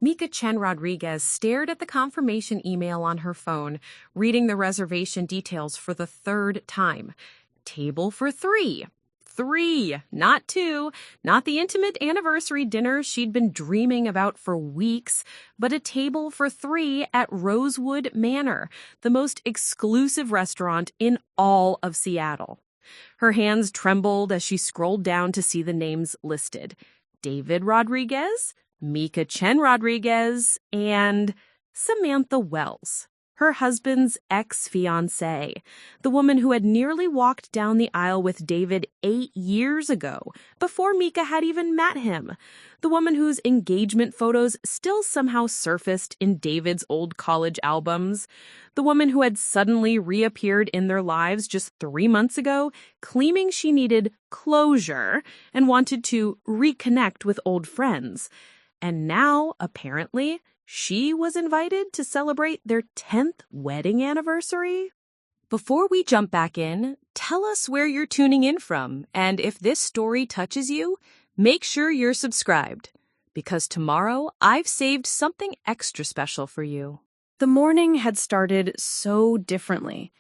Mika Chen Rodriguez stared at the confirmation email on her phone, reading the reservation details for the third time. Table for three. Three, not two, not the intimate anniversary dinner she'd been dreaming about for weeks, but a table for three at Rosewood Manor, the most exclusive restaurant in all of Seattle. Her hands trembled as she scrolled down to see the names listed. David Rodriguez, Mika Chen Rodriguez, and Samantha Wells, her husband's ex-fiancée, the woman who had nearly walked down the aisle with David 8 years ago, before Mika had even met him, the woman whose engagement photos still somehow surfaced in David's old college albums, the woman who had suddenly reappeared in their lives just 3 months ago, claiming she needed closure and wanted to reconnect with old friends. And now, apparently, she was invited to celebrate their 10th wedding anniversary. Before we jump back in, tell us where you're tuning in from, and if this story touches you, make sure you're subscribed, because tomorrow I've saved something extra special for you. The morning had started so differently.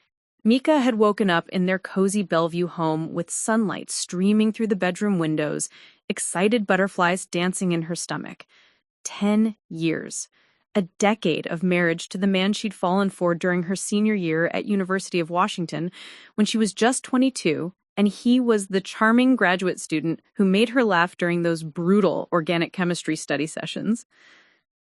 Mika had woken up in their cozy Bellevue home with sunlight streaming through the bedroom windows, excited butterflies dancing in her stomach. 10 years. A decade of marriage to the man she'd fallen for during her senior year at University of Washington when she was just 22, and he was the charming graduate student who made her laugh during those brutal organic chemistry study sessions.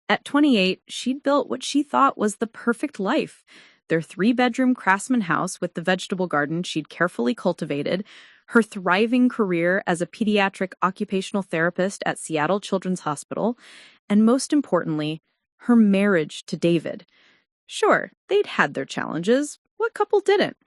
At 28, she'd built what she thought was the perfect life. Their 3-bedroom craftsman house with the vegetable garden she'd carefully cultivated, her thriving career as a pediatric occupational therapist at Seattle Children's Hospital, and most importantly, her marriage to David. Sure, they'd had their challenges. What couple didn't?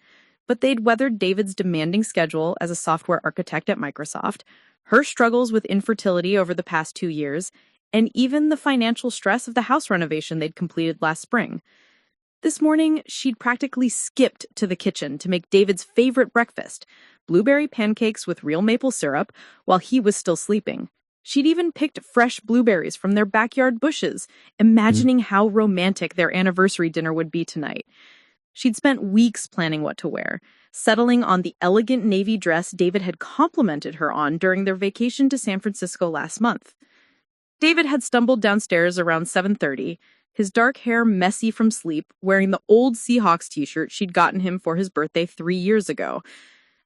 But they'd weathered David's demanding schedule as a software architect at Microsoft, her struggles with infertility over the past 2 years, and even the financial stress of the house renovation they'd completed last spring. This morning, she'd practically skipped to the kitchen to make David's favorite breakfast, blueberry pancakes with real maple syrup, while he was still sleeping. She'd even picked fresh blueberries from their backyard bushes, imagining how romantic their anniversary dinner would be tonight. She'd spent weeks planning what to wear, settling on the elegant navy dress David had complimented her on during their vacation to San Francisco last month. David had stumbled downstairs around 7:30, his dark hair messy from sleep, wearing the old Seahawks t-shirt she'd gotten him for his birthday 3 years ago.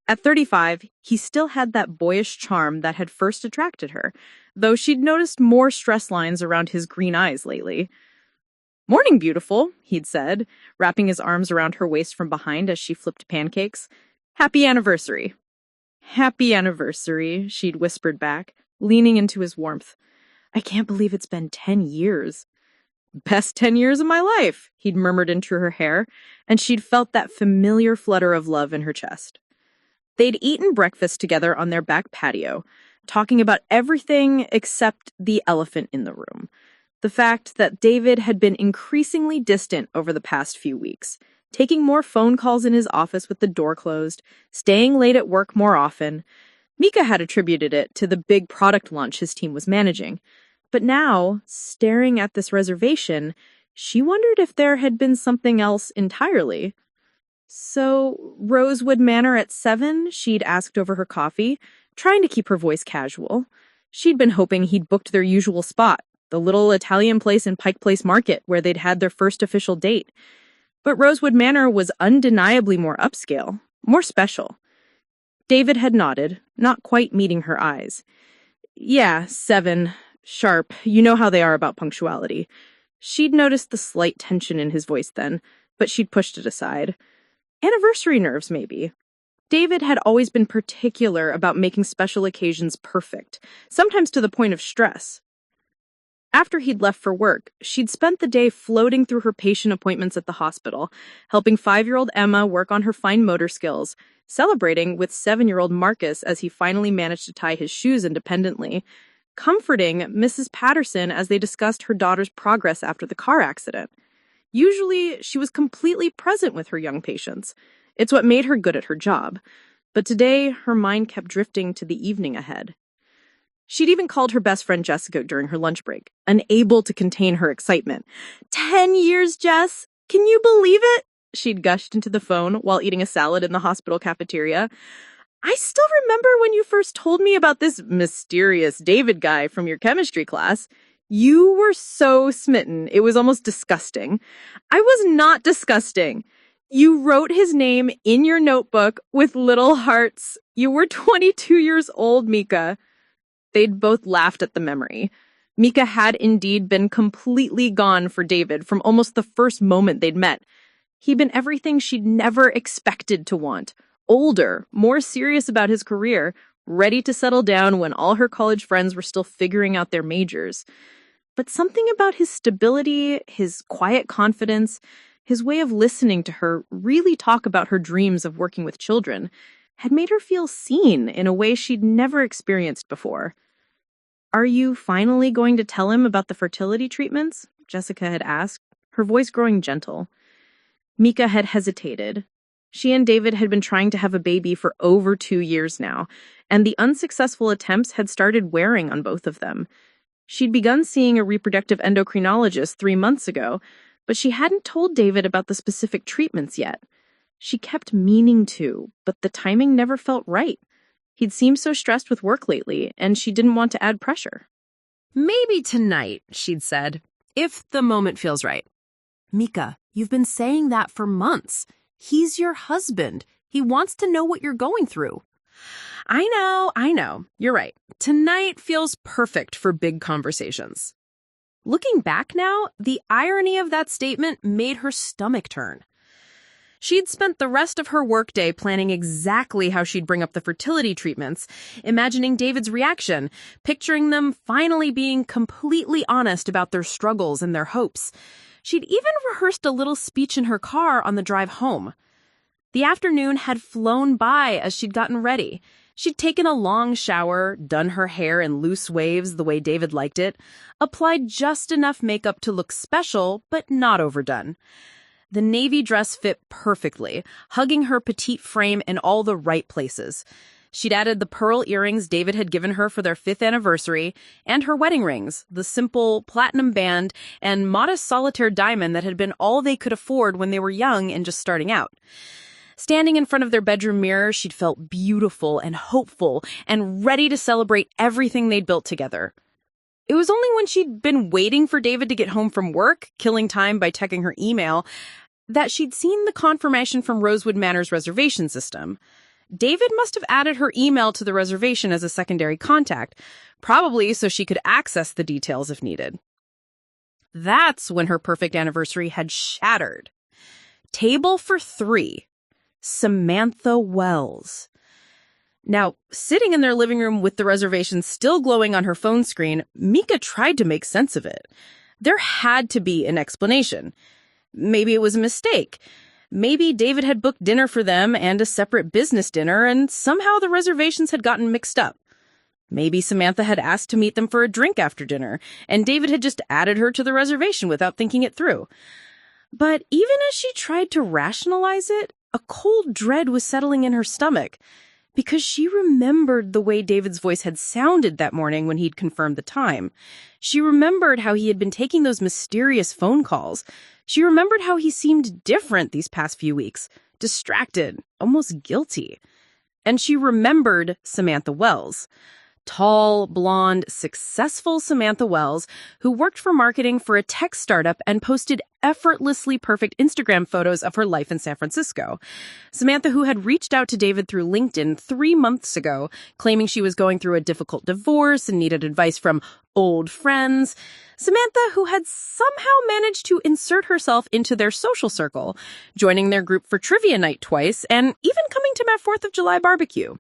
At 35, he still had that boyish charm that had first attracted her, though she'd noticed more stress lines around his green eyes lately. "Morning, beautiful," he'd said, wrapping his arms around her waist from behind as she flipped pancakes. "Happy anniversary." "Happy anniversary," she'd whispered back, leaning into his warmth. "I can't believe it's been 10 years. "Best 10 years of my life," he'd murmured into her hair, and she'd felt that familiar flutter of love in her chest. They'd eaten breakfast together on their back patio, talking about everything except the elephant in the room. The fact that David had been increasingly distant over the past few weeks, taking more phone calls in his office with the door closed, staying late at work more often. Mika had attributed it to the big product launch his team was managing. But now, staring at this reservation, she wondered if there had been something else entirely. "So, Rosewood Manor at 7?" she'd asked over her coffee, trying to keep her voice casual. She'd been hoping he'd booked their usual spot, the little Italian place in Pike Place Market where they'd had their first official date. But Rosewood Manor was undeniably more upscale, more special. David had nodded, not quite meeting her eyes. "Yeah, 7. Sharp. You know how they are about punctuality." She'd noticed the slight tension in his voice then, but she'd pushed it aside. Anniversary nerves, maybe. David had always been particular about making special occasions perfect, sometimes to the point of stress. After he'd left for work, she'd spent the day floating through her patient appointments at the hospital, helping 5-year-old Emma work on her fine motor skills, celebrating with 7-year-old Marcus as he finally managed to tie his shoes independently, comforting Mrs. Patterson as they discussed her daughter's progress after the car accident. Usually, she was completely present with her young patients. It's what made her good at her job. But today, her mind kept drifting to the evening ahead. She'd even called her best friend Jessica during her lunch break, unable to contain her excitement. 10 years, Jess! Can you believe it? She'd gushed into the phone while eating a salad in the hospital cafeteria. I still remember when you first told me about this mysterious David guy from your chemistry class. You were so smitten. It was almost disgusting. I was not disgusting. You wrote his name in your notebook with little hearts. You were 22 years old, Mika. They'd both laughed at the memory. Mika had indeed been completely gone for David from almost the first moment they'd met. He'd been everything she'd never expected to want. Older, more serious about his career, ready to settle down when all her college friends were still figuring out their majors. But something about his stability, his quiet confidence, his way of listening to her really talk about her dreams of working with children had made her feel seen in a way she'd never experienced before. Are you finally going to tell him about the fertility treatments? Jessica had asked, her voice growing gentle. Mika had hesitated. She and David had been trying to have a baby for over 2 years now, and the unsuccessful attempts had started wearing on both of them. She'd begun seeing a reproductive endocrinologist 3 months ago, but she hadn't told David about the specific treatments yet. She kept meaning to, but the timing never felt right. He'd seemed so stressed with work lately, and she didn't want to add pressure. Maybe tonight, she'd said, if the moment feels right. Mika, you've been saying that for months. He's your husband. He wants to know what you're going through. I know. You're right. Tonight feels perfect for big conversations. Looking back now, the irony of that statement made her stomach turn. She'd spent the rest of her workday planning exactly how she'd bring up the fertility treatments, imagining David's reaction, picturing them finally being completely honest about their struggles and their hopes. She'd even rehearsed a little speech in her car on the drive home. The afternoon had flown by as she'd gotten ready. She'd taken a long shower, done her hair in loose waves the way David liked it, applied just enough makeup to look special, but not overdone. The navy dress fit perfectly, hugging her petite frame in all the right places. She'd added the pearl earrings David had given her for their 5th anniversary, and her wedding rings, the simple platinum band and modest solitaire diamond that had been all they could afford when they were young and just starting out. Standing in front of their bedroom mirror, she'd felt beautiful and hopeful and ready to celebrate everything they'd built together. It was only when she'd been waiting for David to get home from work, killing time by checking her email, that she'd seen the confirmation from Rosewood Manor's reservation system. David must have added her email to the reservation as a secondary contact, probably so she could access the details if needed. That's when her perfect anniversary had shattered. Table for 3. Samantha Wells. Now, sitting in their living room with the reservation still glowing on her phone screen, Mika tried to make sense of it. There had to be an explanation. Maybe it was a mistake. Maybe David had booked dinner for them and a separate business dinner, and somehow the reservations had gotten mixed up. Maybe Samantha had asked to meet them for a drink after dinner, and David had just added her to the reservation without thinking it through. But even as she tried to rationalize it, a cold dread was settling in her stomach, because she remembered the way David's voice had sounded that morning when he'd confirmed the time. She remembered how he had been taking those mysterious phone calls. She remembered how he seemed different these past few weeks, distracted, almost guilty. And she remembered Samantha Wells. Tall, blonde, successful Samantha Wells, who worked for marketing for a tech startup and posted effortlessly perfect Instagram photos of her life in San Francisco. Samantha, who had reached out to David through LinkedIn 3 months ago, claiming she was going through a difficult divorce and needed advice from old friends. Samantha, who had somehow managed to insert herself into their social circle, joining their group for trivia night twice, and even coming to my 4th of July barbecue.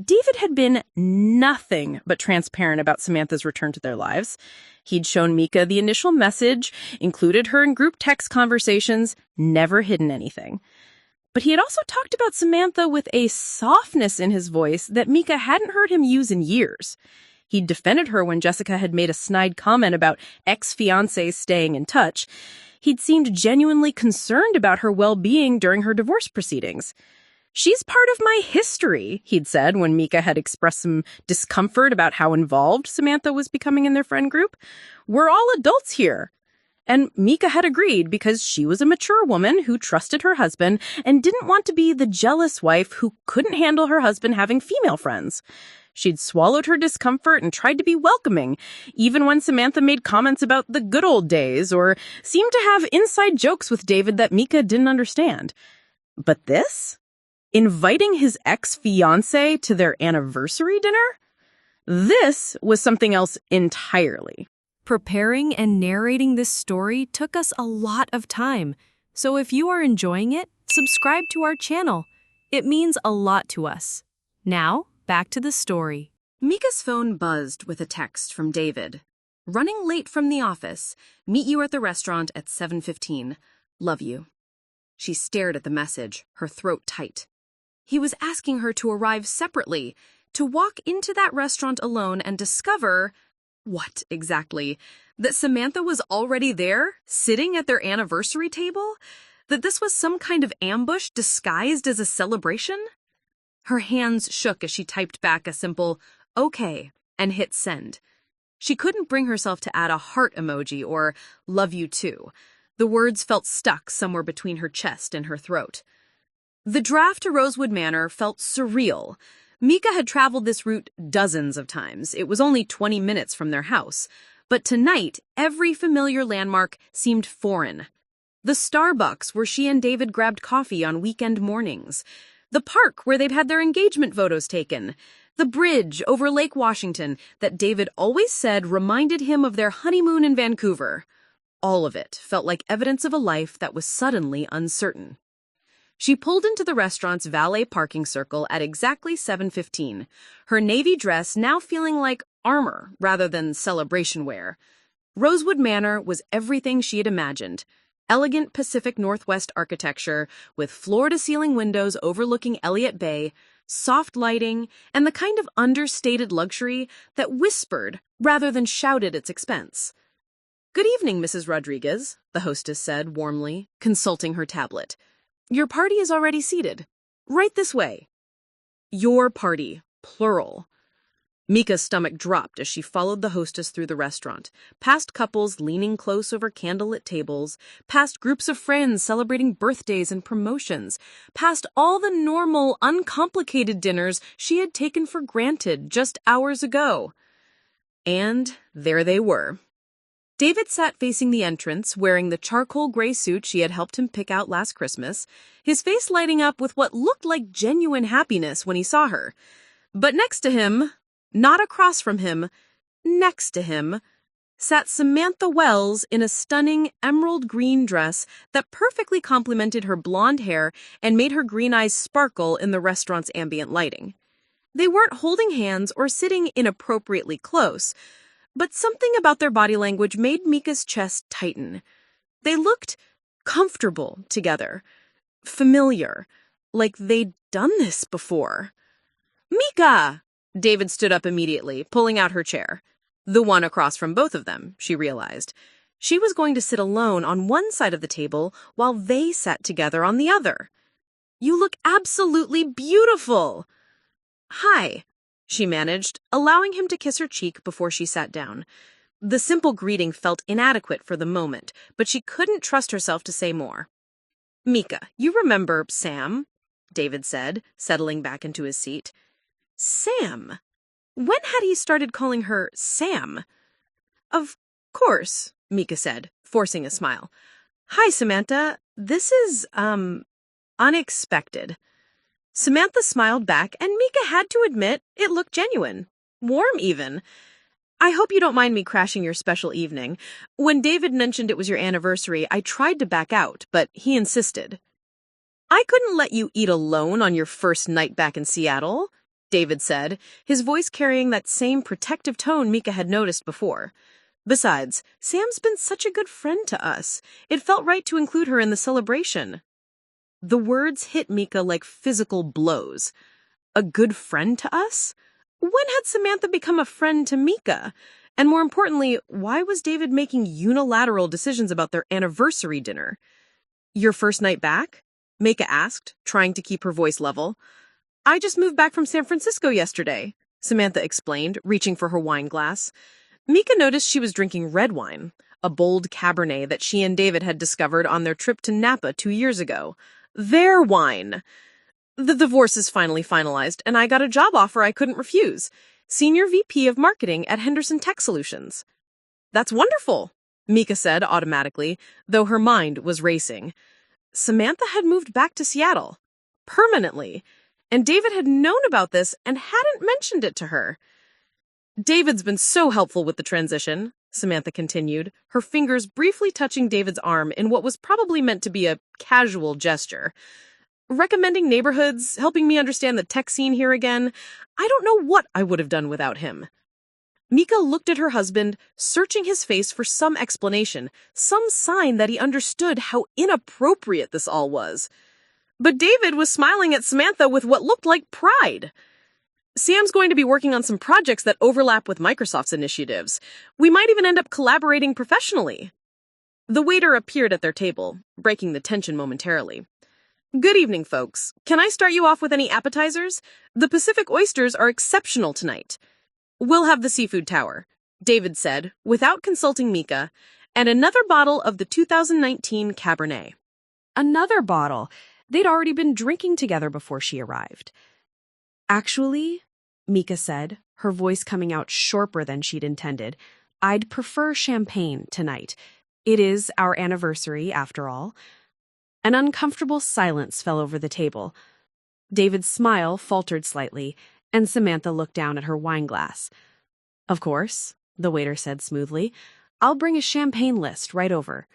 David had been nothing but transparent about Samantha's return to their lives. He'd shown Mika the initial message, included her in group text conversations, never hidden anything. But he had also talked about Samantha with a softness in his voice that Mika hadn't heard him use in years. He'd defended her when Jessica had made a snide comment about ex-fiancés staying in touch. He'd seemed genuinely concerned about her well-being during her divorce proceedings. She's part of my history, he'd said when Mika had expressed some discomfort about how involved Samantha was becoming in their friend group. We're all adults here. And Mika had agreed because she was a mature woman who trusted her husband and didn't want to be the jealous wife who couldn't handle her husband having female friends. She'd swallowed her discomfort and tried to be welcoming, even when Samantha made comments about the good old days or seemed to have inside jokes with David that Mika didn't understand. But this? Inviting his ex-fiancée to their anniversary dinner? This was something else entirely. Preparing and narrating this story took us a lot of time, so if you are enjoying it, subscribe to our channel. It means a lot to us. Now, back to the story. Mika's phone buzzed with a text from David. Running late from the office. Meet you at the restaurant at 7:15. Love you. She stared at the message, her throat tight. He was asking her to arrive separately, to walk into that restaurant alone and discover... What, exactly? That Samantha was already there, sitting at their anniversary table? That this was some kind of ambush disguised as a celebration? Her hands shook as she typed back a simple, okay, and hit send. She couldn't bring herself to add a heart emoji or love you too. The words felt stuck somewhere between her chest and her throat. The drive to Rosewood Manor felt surreal. Mika had traveled this route dozens of times. It was only 20 minutes from their house. But tonight, every familiar landmark seemed foreign. The Starbucks where she and David grabbed coffee on weekend mornings. The park where they'd had their engagement photos taken. The bridge over Lake Washington that David always said reminded him of their honeymoon in Vancouver. All of it felt like evidence of a life that was suddenly uncertain. She pulled into the restaurant's valet parking circle at exactly 7:15, her navy dress now feeling like armor rather than celebration wear. Rosewood Manor was everything she had imagined. Elegant Pacific Northwest architecture with floor-to-ceiling windows overlooking Elliott Bay, soft lighting, and the kind of understated luxury that whispered rather than shouted its expense. "Good evening, Mrs. Rodriguez," the hostess said warmly, consulting her tablet. "Your party is already seated. Right this way." Your party, plural. Mika's stomach dropped as she followed the hostess through the restaurant, past couples leaning close over candlelit tables, past groups of friends celebrating birthdays and promotions, past all the normal, uncomplicated dinners she had taken for granted just hours ago. And there they were. David sat facing the entrance, wearing the charcoal gray suit she had helped him pick out last Christmas, his face lighting up with what looked like genuine happiness when he saw her. But next to him, not across from him, next to him, sat Samantha Wells in a stunning emerald green dress that perfectly complemented her blonde hair and made her green eyes sparkle in the restaurant's ambient lighting. They weren't holding hands or sitting inappropriately close, but something about their body language made Mika's chest tighten. They looked comfortable together, familiar, like they'd done this before. "Mika!" David stood up immediately, pulling out her chair. The one across from both of them, she realized. She was going to sit alone on one side of the table while they sat together on the other. "You look absolutely beautiful!" "Hi," she managed, allowing him to kiss her cheek before she sat down. The simple greeting felt inadequate for the moment, but she couldn't trust herself to say more. "Mika, you remember Sam?" David said, settling back into his seat. Sam? When had he started calling her Sam? "Of course," Mika said, forcing a smile. "Hi, Samantha. This is, unexpected." Samantha smiled back, and Mika had to admit it looked genuine. Warm, even. "I hope you don't mind me crashing your special evening. When David mentioned it was your anniversary, I tried to back out, but he insisted." "I couldn't let you eat alone on your first night back in Seattle," David said, his voice carrying that same protective tone Mika had noticed before. "Besides, Sam's been such a good friend to us. It felt right to include her in the celebration." The words hit Mika like physical blows. A good friend to us? When had Samantha become a friend to Mika? And more importantly, why was David making unilateral decisions about their anniversary dinner? "Your first night back?" Mika asked, trying to keep her voice level. I just moved back from San Francisco yesterday, Samantha explained, reaching for her wine glass. Mika noticed she was drinking red wine, a bold Cabernet that she and David had discovered on their trip to Napa 2 years ago. Their wine. The divorce is finally finalized, and I got a job offer I couldn't refuse. Senior VP of Marketing at Henderson Tech Solutions. That's wonderful, Mika said automatically, though her mind was racing. Samantha had moved back to Seattle. Permanently. And David had known about this and hadn't mentioned it to her. David's been so helpful with the transition, Samantha continued, her fingers briefly touching David's arm in what was probably meant to be a casual gesture. Recommending neighborhoods, helping me understand the tech scene here again. I don't know what I would have done without him. Mika looked at her husband, searching his face for some explanation, some sign that he understood how inappropriate this all was. But David was smiling at Samantha with what looked like pride. Sam's going to be working on some projects that overlap with Microsoft's initiatives. We might even end up collaborating professionally. The waiter appeared at their table, breaking the tension momentarily. Good evening, folks. Can I start you off with any appetizers? The Pacific oysters are exceptional tonight. We'll have the seafood tower, David said, without consulting Mika, and another bottle of the 2019 Cabernet. Another bottle. They'd already been drinking together before she arrived. Actually, Mika said, her voice coming out sharper than she'd intended, I'd prefer champagne tonight. It is our anniversary, after all. An uncomfortable silence fell over the table. David's smile faltered slightly, and Samantha looked down at her wine glass. Of course, the waiter said smoothly. I'll bring a champagne list right over.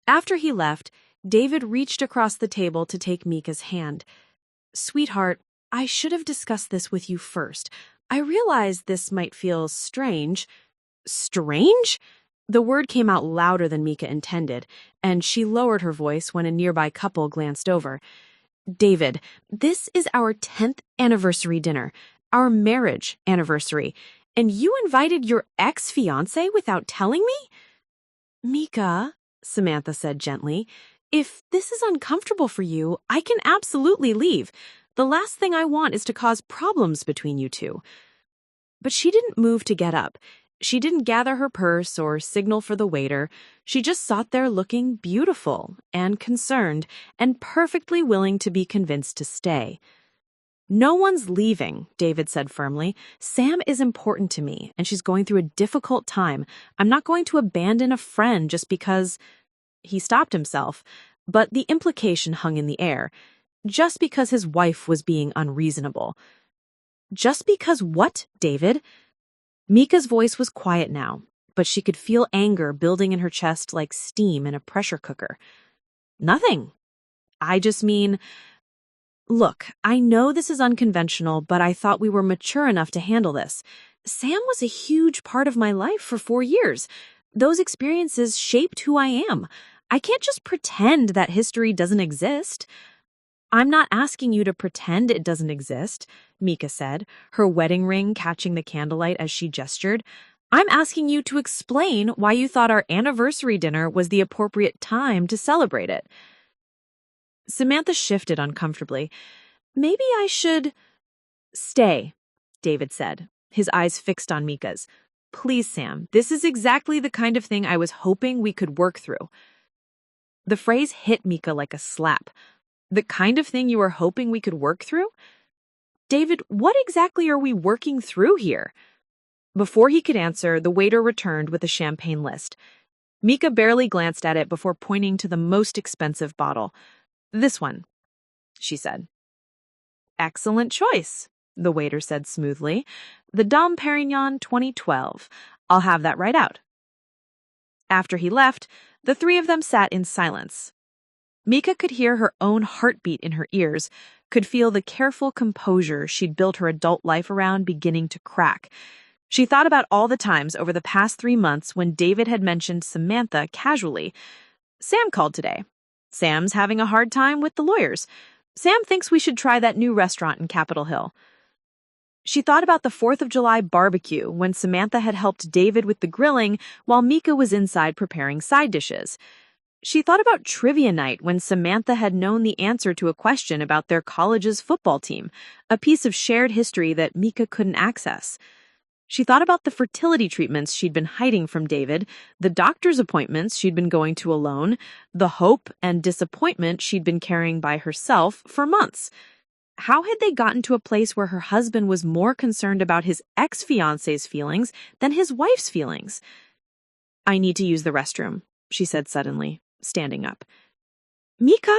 After he left, David reached across the table to take Mika's hand. Sweetheart, I should have discussed this with you first. I realize this might feel strange. Strange? The word came out louder than Mika intended, and she lowered her voice when a nearby couple glanced over. David, this is our 10th anniversary dinner, our marriage anniversary, and you invited your ex-fiancée without telling me? Mika, Samantha said gently, if this is uncomfortable for you, I can absolutely leave. The last thing I want is to cause problems between you two. But she didn't move to get up. She didn't gather her purse or signal for the waiter. She just sat there looking beautiful and concerned and perfectly willing to be convinced to stay. No one's leaving, David said firmly. Sam is important to me, and she's going through a difficult time. I'm not going to abandon a friend just because... He stopped himself, but the implication hung in the air. Just because his wife was being unreasonable. Just because what, David? Mika's voice was quiet now, but she could feel anger building in her chest like steam in a pressure cooker. Nothing. I just mean... Look, I know this is unconventional, but I thought we were mature enough to handle this. Sam was a huge part of my life for 4 years. Those experiences shaped who I am. I can't just pretend that history doesn't exist. I'm not asking you to pretend it doesn't exist, Mika said, her wedding ring catching the candlelight as she gestured. I'm asking you to explain why you thought our anniversary dinner was the appropriate time to celebrate it. Samantha shifted uncomfortably. Maybe I should... Stay, David said, his eyes fixed on Mika's. Please, Sam, this is exactly the kind of thing I was hoping we could work through. The phrase hit Mika like a slap. The kind of thing you were hoping we could work through? David, what exactly are we working through here? Before he could answer, the waiter returned with a champagne list. Mika barely glanced at it before pointing to the most expensive bottle. This one, she said. Excellent choice, the waiter said smoothly. The Dom Perignon 2012. I'll have that right out. After he left, the three of them sat in silence. Mika could hear her own heartbeat in her ears, could feel the careful composure she'd built her adult life around beginning to crack. She thought about all the times over the past 3 months when David had mentioned Samantha casually. Sam called today. Sam's having a hard time with the lawyers. Sam thinks we should try that new restaurant in Capitol Hill. She thought about the 4th of July barbecue when Samantha had helped David with the grilling while Mika was inside preparing side dishes. She thought about trivia night when Samantha had known the answer to a question about their college's football team, a piece of shared history that Mika couldn't access. She thought about the fertility treatments she'd been hiding from David, the doctor's appointments she'd been going to alone, the hope and disappointment she'd been carrying by herself for months. How had they gotten to a place where her husband was more concerned about his ex-fiancée's feelings than his wife's feelings? "I need to use the restroom," she said suddenly, standing up. "Mika?"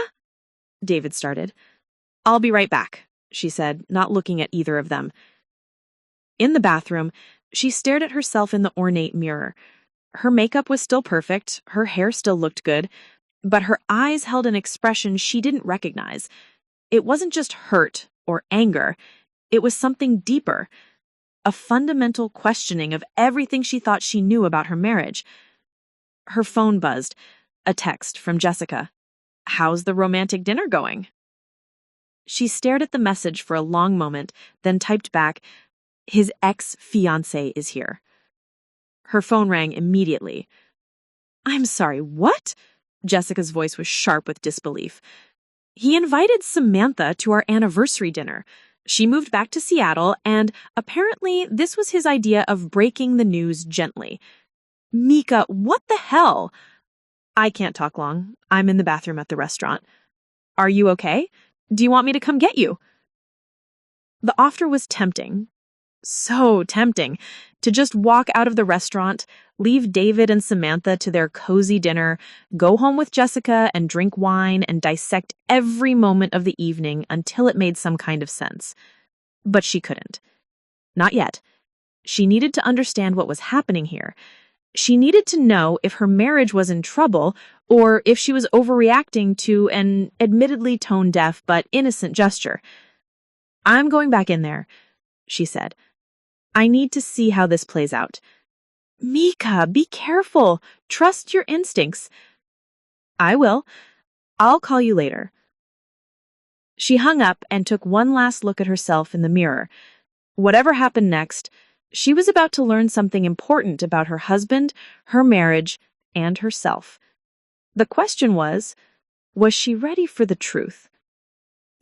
David started. "I'll be right back," she said, not looking at either of them. In the bathroom, she stared at herself in the ornate mirror. Her makeup was still perfect, her hair still looked good, but her eyes held an expression she didn't recognize. It wasn't just hurt or anger, it was something deeper, a fundamental questioning of everything she thought she knew about her marriage. Her phone buzzed, a text from Jessica. "How's the romantic dinner going?" She stared at the message for a long moment, then typed back, "His ex-fiancée is here." Her phone rang immediately. "I'm sorry, what?" Jessica's voice was sharp with disbelief. "He invited Samantha to our anniversary dinner. She moved back to Seattle, and apparently this was his idea of breaking the news gently." "Mika, what the hell?" "I can't talk long. I'm in the bathroom at the restaurant." "Are you okay? Do you want me to come get you?" The offer was tempting. So tempting to just walk out of the restaurant, leave David and Samantha to their cozy dinner, go home with Jessica and drink wine and dissect every moment of the evening until it made some kind of sense. But she couldn't. Not yet. She needed to understand what was happening here. She needed to know if her marriage was in trouble or if she was overreacting to an admittedly tone-deaf but innocent gesture. "I'm going back in there," she said. "I need to see how this plays out." "Mika, be careful. Trust your instincts." "I will. I'll call you later." She hung up and took one last look at herself in the mirror. Whatever happened next, she was about to learn something important about her husband, her marriage, and herself. The question was she ready for the truth?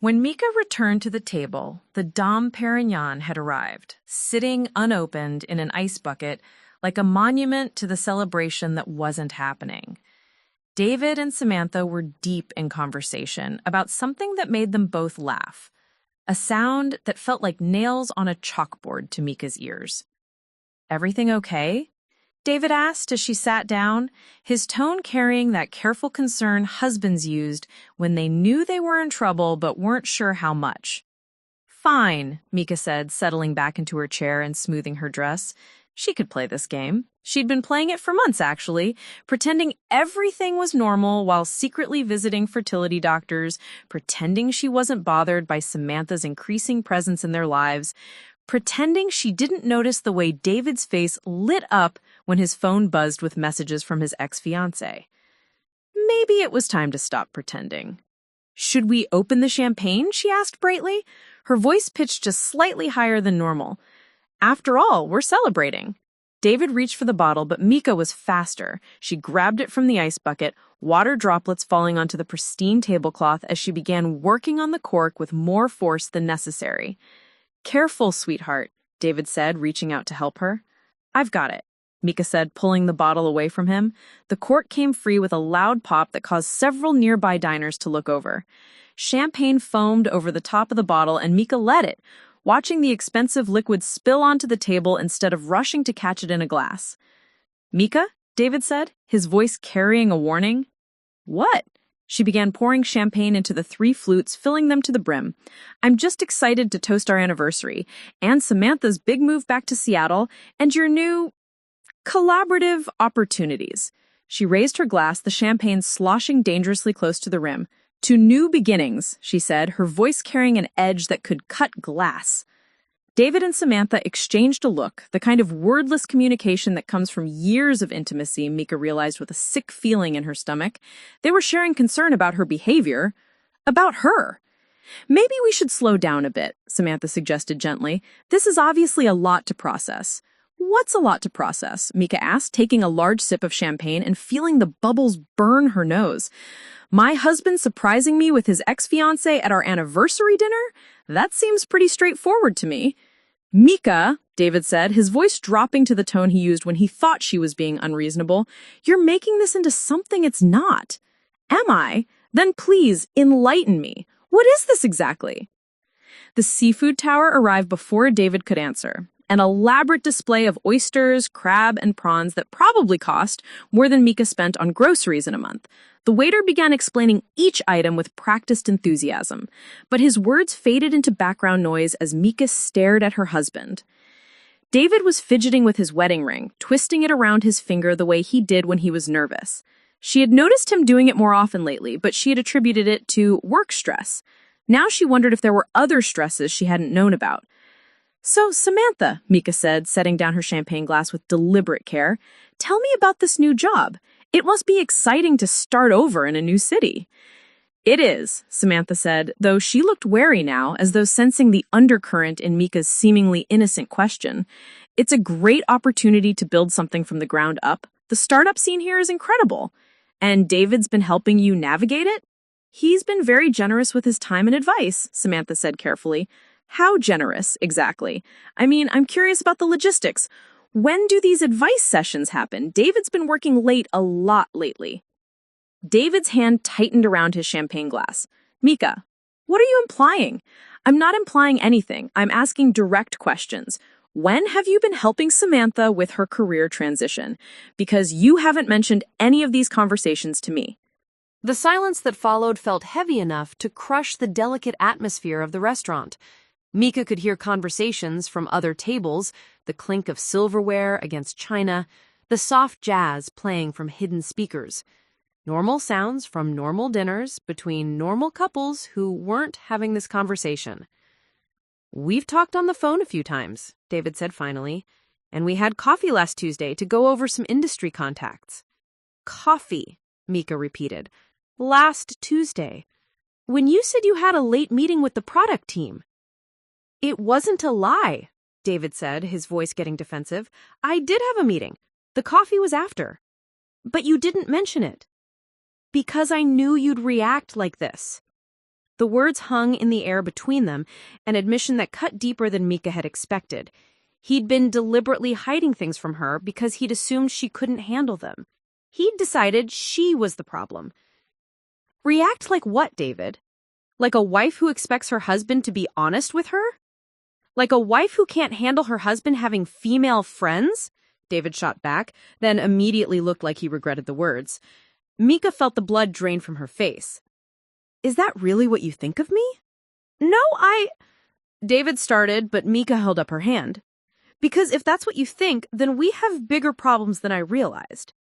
When Mika returned to the table, the Dom Perignon had arrived, sitting unopened in an ice bucket like a monument to the celebration that wasn't happening. David and Samantha were deep in conversation about something that made them both laugh, a sound that felt like nails on a chalkboard to Mika's ears. "Everything okay?" David asked as she sat down, his tone carrying that careful concern husbands used when they knew they were in trouble but weren't sure how much. "Fine," Mika said, settling back into her chair and smoothing her dress. She could play this game. She'd been playing it for months, actually, pretending everything was normal while secretly visiting fertility doctors, pretending she wasn't bothered by Samantha's increasing presence in their lives, pretending she didn't notice the way David's face lit up when his phone buzzed with messages from his ex-fiancée. Maybe it was time to stop pretending. "Should we open the champagne?" she asked brightly, her voice pitched just slightly higher than normal. "After all, we're celebrating." David reached for the bottle, but Mika was faster. She grabbed it from the ice bucket, water droplets falling onto the pristine tablecloth as she began working on the cork with more force than necessary. "Careful, sweetheart," David said, reaching out to help her. "I've got it," Mika said, pulling the bottle away from him. The cork came free with a loud pop that caused several nearby diners to look over. Champagne foamed over the top of the bottle, and Mika let it, watching the expensive liquid spill onto the table instead of rushing to catch it in a glass. "Mika?" David said, his voice carrying a warning. "What?" She began pouring champagne into the 3 flutes, filling them to the brim. "I'm just excited to toast our anniversary, and Samantha's big move back to Seattle, and your new collaborative opportunities." She raised her glass, the champagne sloshing dangerously close to the rim. "To new beginnings," she said, her voice carrying an edge that could cut glass. David and Samantha exchanged a look, the kind of wordless communication that comes from years of intimacy, Mika realized with a sick feeling in her stomach. They were sharing concern about her behavior, about her. "Maybe we should slow down a bit," Samantha suggested gently. "This is obviously a lot to process. What's a lot to process? Mika asked, taking a large sip of champagne and feeling the bubbles burn her nose. My husband surprising me with his ex-fiancée at our anniversary dinner? That seems pretty straightforward to me. Mika, David said, his voice dropping to the tone he used when he thought she was being unreasonable, you're making this into something it's not. Am I? Then please, enlighten me. What is this exactly? The seafood tower arrived before David could answer. An elaborate display of oysters, crab, and prawns that probably cost more than Mika spent on groceries in a month. The waiter began explaining each item with practiced enthusiasm, but his words faded into background noise as Mika stared at her husband. David was fidgeting with his wedding ring, twisting it around his finger the way he did when he was nervous. She had noticed him doing it more often lately, but she had attributed it to work stress. Now she wondered if there were other stresses she hadn't known about. So, Samantha, Mika said, setting down her champagne glass with deliberate care, tell me about this new job. It must be exciting to start over in a new city. It is, Samantha said, though she looked wary now, as though sensing the undercurrent in Mika's seemingly innocent question. It's a great opportunity to build something from the ground up. The startup scene here is incredible. And David's been helping you navigate it? He's been very generous with his time and advice, Samantha said carefully. How generous, exactly? I mean, I'm curious about the logistics. When do these advice sessions happen? David's been working late a lot lately. David's hand tightened around his champagne glass. Mika, what are you implying? I'm not implying anything. I'm asking direct questions. When have you been helping Samantha with her career transition? Because you haven't mentioned any of these conversations to me. The silence that followed felt heavy enough to crush the delicate atmosphere of the restaurant. Mika could hear conversations from other tables, the clink of silverware against china, the soft jazz playing from hidden speakers. Normal sounds from normal dinners between normal couples who weren't having this conversation. We've talked on the phone a few times, David said finally, and we had coffee last Tuesday to go over some industry contacts. Coffee, Mika repeated. Last Tuesday. When you said you had a late meeting with the product team. It wasn't a lie, David said, his voice getting defensive. I did have a meeting. The coffee was after. But you didn't mention it. Because I knew you'd react like this. The words hung in the air between them, an admission that cut deeper than Mika had expected. He'd been deliberately hiding things from her because he'd assumed she couldn't handle them. He'd decided she was the problem. React like what, David? Like a wife who expects her husband to be honest with her? Like a wife who can't handle her husband having female friends? David shot back, then immediately looked like he regretted the words. Mika felt the blood drain from her face. Is that really what you think of me? No, David started, but Mika held up her hand. Because if that's what you think, then we have bigger problems than I realized.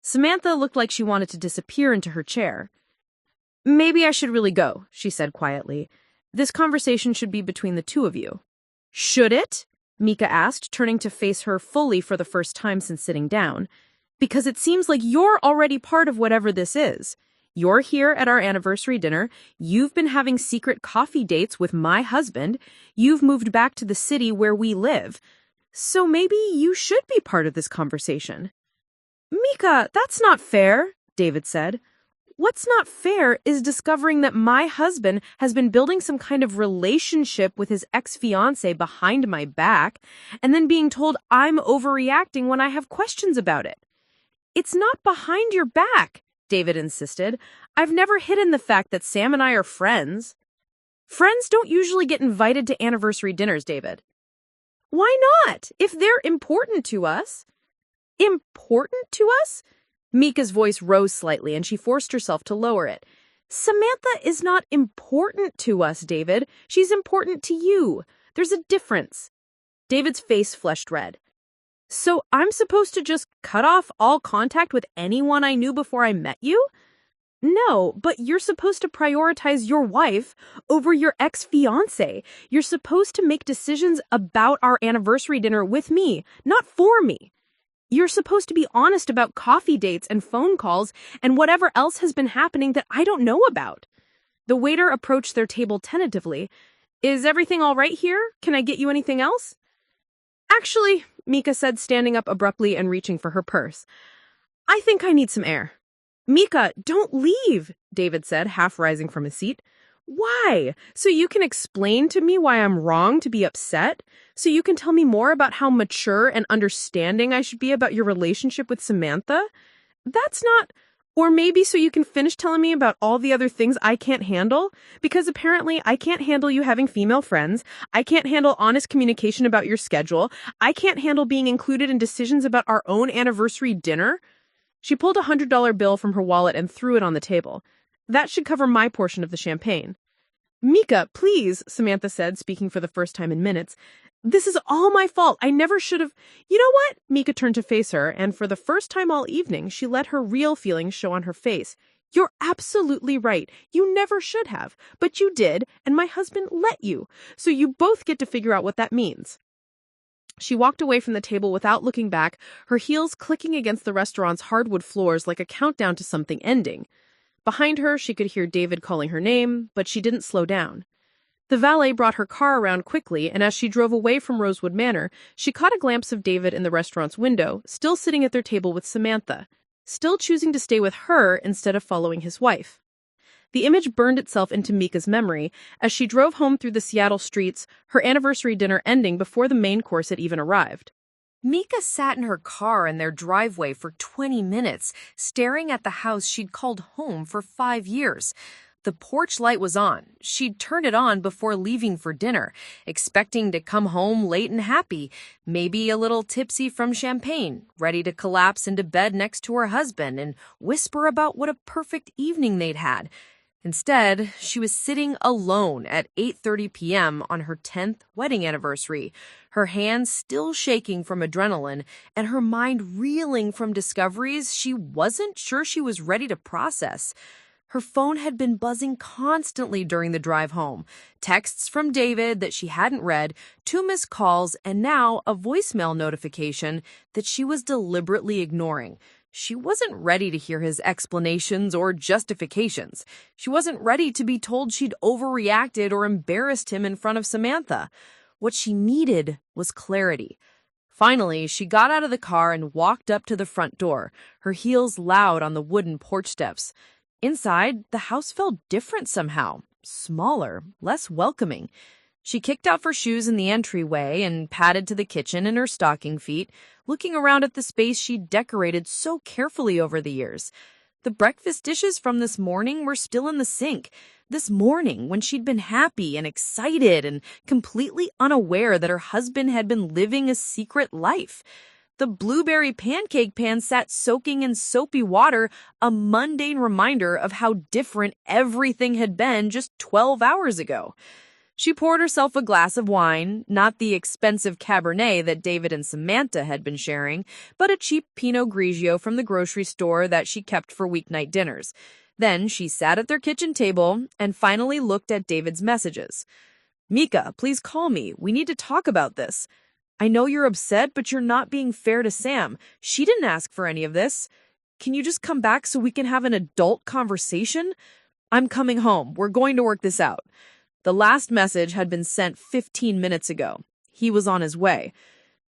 Samantha looked like she wanted to disappear into her chair. Maybe I should really go, she said quietly. This conversation should be between the two of you. Should it? Mika asked, turning to face her fully for the first time since sitting down. Because it seems like you're already part of whatever this is. You're here at our anniversary dinner. You've been having secret coffee dates with my husband. You've moved back to the city where we live. So maybe you should be part of this conversation. Mika, that's not fair, David said. What's not fair is discovering that my husband has been building some kind of relationship with his ex-fiancée behind my back, and then being told I'm overreacting when I have questions about it. It's not behind your back, David insisted. I've never hidden the fact that Sam and I are friends. Friends don't usually get invited to anniversary dinners, David. Why not, if they're important to us? Important to us? Mika's voice rose slightly, and she forced herself to lower it. Samantha is not important to us, David. She's important to you. There's a difference. David's face flushed red. So I'm supposed to just cut off all contact with anyone I knew before I met you? No, but you're supposed to prioritize your wife over your ex-fiancé. You're supposed to make decisions about our anniversary dinner with me, not for me. You're supposed to be honest about coffee dates and phone calls and whatever else has been happening that I don't know about. The waiter approached their table tentatively. Is everything all right here? Can I get you anything else? Actually, Mika said, standing up abruptly and reaching for her purse. I think I need some air. Mika, don't leave, David said, half rising from his seat. Why? So you can explain to me why I'm wrong to be upset? So you can tell me more about how mature and understanding I should be about your relationship with Samantha? That's not... Or maybe so you can finish telling me about all the other things I can't handle? Because apparently I can't handle you having female friends. I can't handle honest communication about your schedule. I can't handle being included in decisions about our own anniversary dinner. She pulled a $100 bill from her wallet and threw it on the table. That should cover my portion of the champagne. Mika, please, Samantha said, speaking for the first time in minutes. This is all my fault. I never should have... You know what? Mika turned to face her, and for the first time all evening, she let her real feelings show on her face. You're absolutely right. You never should have. But you did, and my husband let you. So you both get to figure out what that means. She walked away from the table without looking back, her heels clicking against the restaurant's hardwood floors like a countdown to something ending. Behind her, she could hear David calling her name, but she didn't slow down. The valet brought her car around quickly, and as she drove away from Rosewood Manor, she caught a glimpse of David in the restaurant's window, still sitting at their table with Samantha, still choosing to stay with her instead of following his wife. The image burned itself into Mika's memory as she drove home through the Seattle streets, her anniversary dinner ending before the main course had even arrived. Mika sat in her car in their driveway for 20 minutes, staring at the house she'd called home for 5 years. The porch light was on. She'd turned it on before leaving for dinner, expecting to come home late and happy, maybe a little tipsy from champagne, ready to collapse into bed next to her husband and whisper about what a perfect evening they'd had. Instead, she was sitting alone at 8:30 p.m. on her 10th wedding anniversary, her hands still shaking from adrenaline and her mind reeling from discoveries she wasn't sure she was ready to process. Her phone had been buzzing constantly during the drive home, texts from David that she hadn't read, 2 missed calls, and now a voicemail notification that she was deliberately ignoring. She wasn't ready to hear his explanations or justifications. She wasn't ready to be told she'd overreacted or embarrassed him in front of Samantha. What she needed was clarity. Finally, she got out of the car and walked up to the front door, her heels loud on the wooden porch steps. Inside, the house felt different somehow, smaller, less welcoming. She kicked out her shoes in the entryway and padded to the kitchen in her stocking feet, looking around at the space she'd decorated so carefully over the years. The breakfast dishes from this morning were still in the sink. This morning, when she'd been happy and excited and completely unaware that her husband had been living a secret life. The blueberry pancake pan sat soaking in soapy water, a mundane reminder of how different everything had been just 12 hours ago. She poured herself a glass of wine, not the expensive Cabernet that David and Samantha had been sharing, but a cheap Pinot Grigio from the grocery store that she kept for weeknight dinners. Then she sat at their kitchen table and finally looked at David's messages. Mika, please call me. We need to talk about this. I know you're upset, but you're not being fair to Sam. She didn't ask for any of this. Can you just come back so we can have an adult conversation? I'm coming home. We're going to work this out. The last message had been sent 15 minutes ago. He was on his way.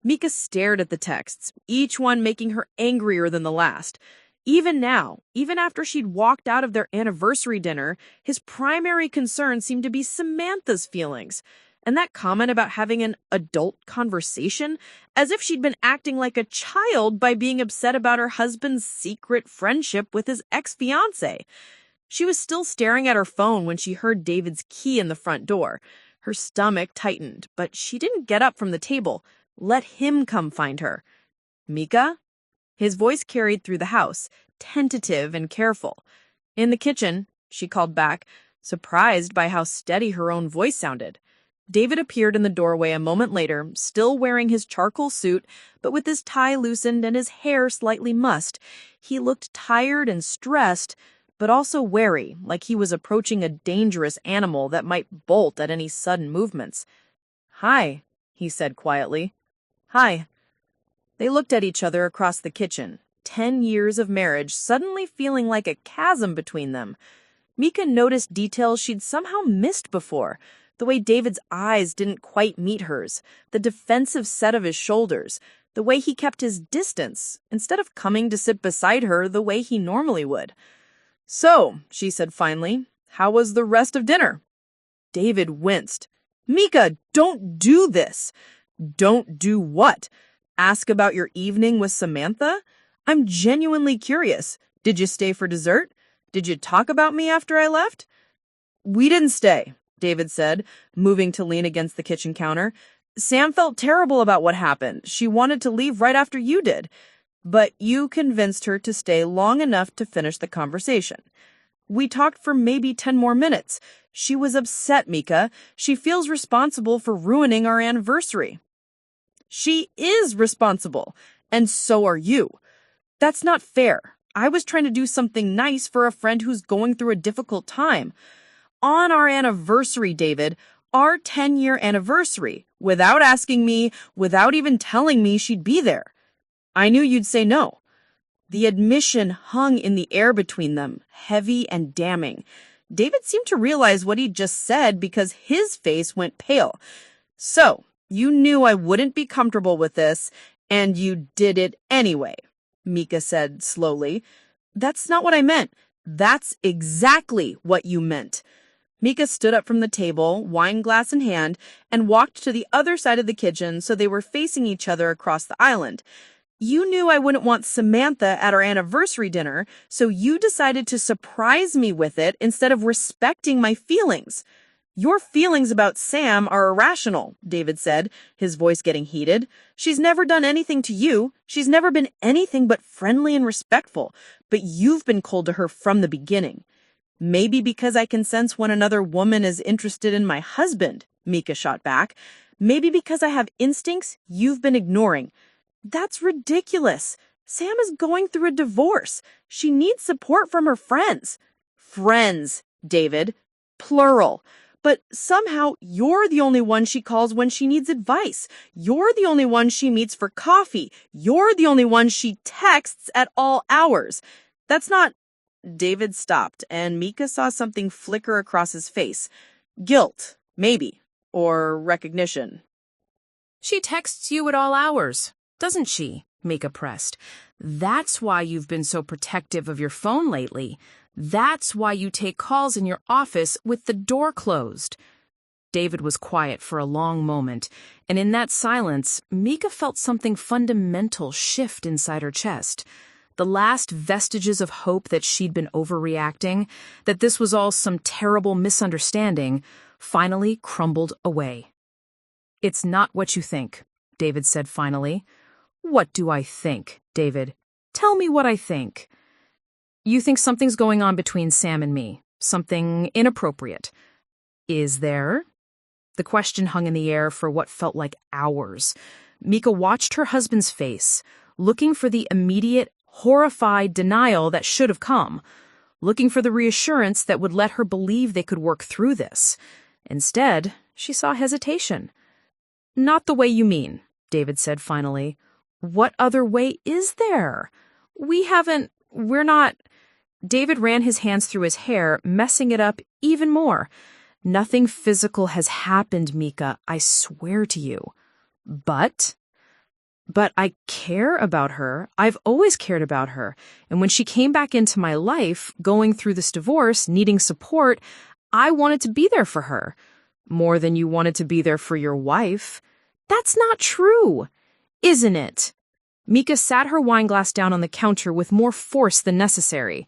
Mika stared at the texts, each one making her angrier than the last. Even now, even after she'd walked out of their anniversary dinner, his primary concern seemed to be Samantha's feelings. And that comment about having an adult conversation, as if she'd been acting like a child by being upset about her husband's secret friendship with his ex-fiancée. She was still staring at her phone when she heard David's key in the front door. Her stomach tightened, but she didn't get up from the table. Let him come find her. Mika? His voice carried through the house, tentative and careful. In the kitchen, she called back, surprised by how steady her own voice sounded. David appeared in the doorway a moment later, still wearing his charcoal suit, but with his tie loosened and his hair slightly mussed. He looked tired and stressed, but also wary, like he was approaching a dangerous animal that might bolt at any sudden movements. "Hi," he said quietly. "Hi." They looked at each other across the kitchen, 10 years of marriage suddenly feeling like a chasm between them. Mika noticed details she'd somehow missed before, the way David's eyes didn't quite meet hers, the defensive set of his shoulders, the way he kept his distance instead of coming to sit beside her the way he normally would. "So," she said finally, "how was the rest of dinner?" David winced. "Mika, don't do this." "Don't do what? Ask about your evening with Samantha? I'm genuinely curious. Did you stay for dessert? Did you talk about me after I left?" "We didn't stay," David said, moving to lean against the kitchen counter. "Sam felt terrible about what happened. She wanted to leave right after you did. But you convinced her to stay long enough to finish the conversation. We talked for maybe 10 more minutes. She was upset, Mika. She feels responsible for ruining our anniversary." "She is responsible, and so are you. That's not fair. I was trying to do something nice for a friend who's going through a difficult time. On our anniversary, David, our 10-year anniversary, without asking me, without even telling me she'd be there. I knew you'd say no." The admission hung in the air between them, heavy and damning. David seemed to realize what he'd just said because his face went pale. "So, you knew I wouldn't be comfortable with this, and you did it anyway," Mika said slowly. "That's not what I meant. That's exactly what you meant." Mika stood up from the table, wine glass in hand, and walked to the other side of the kitchen so they were facing each other across the island. "You knew I wouldn't want Samantha at our anniversary dinner, so you decided to surprise me with it instead of respecting my feelings. Your feelings about Sam are irrational," David said, his voice getting heated. "She's never done anything to you. She's never been anything but friendly and respectful, but you've been cold to her from the beginning. Maybe because I can sense when another woman is interested in my husband," Mika shot back. "Maybe because I have instincts you've been ignoring. That's ridiculous. Sam is going through a divorce. She needs support from her friends." "Friends, David. Plural. But somehow you're the only one she calls when she needs advice. You're the only one she meets for coffee. You're the only one she texts at all hours. That's not—" David stopped, and Mika saw something flicker across his face. Guilt, maybe, or recognition. "She texts you at all hours, doesn't she?" Mika pressed. "That's why you've been so protective of your phone lately. That's why you take calls in your office with the door closed." David was quiet for a long moment, and in that silence, Mika felt something fundamental shift inside her chest. The last vestiges of hope that she'd been overreacting, that this was all some terrible misunderstanding, finally crumbled away. "It's not what you think," David said finally. "What do I think, David? Tell me what I think." "You think something's going on between Sam and me, something inappropriate." "Is there?" The question hung in the air for what felt like hours. Mika watched her husband's face, looking for the immediate, horrified denial that should have come, looking for the reassurance that would let her believe they could work through this. Instead, she saw hesitation. "Not the way you mean," David said finally. "What other way is there? We're not—" David ran his hands through his hair, messing it up even more. "Nothing physical has happened, Mika, I swear to you. But I care about her. I've always cared about her. And when she came back into my life, going through this divorce, needing support, I wanted to be there for her. More than you wanted to be there for your wife. That's not true, isn't it?" Mika sat her wine glass down on the counter with more force than necessary.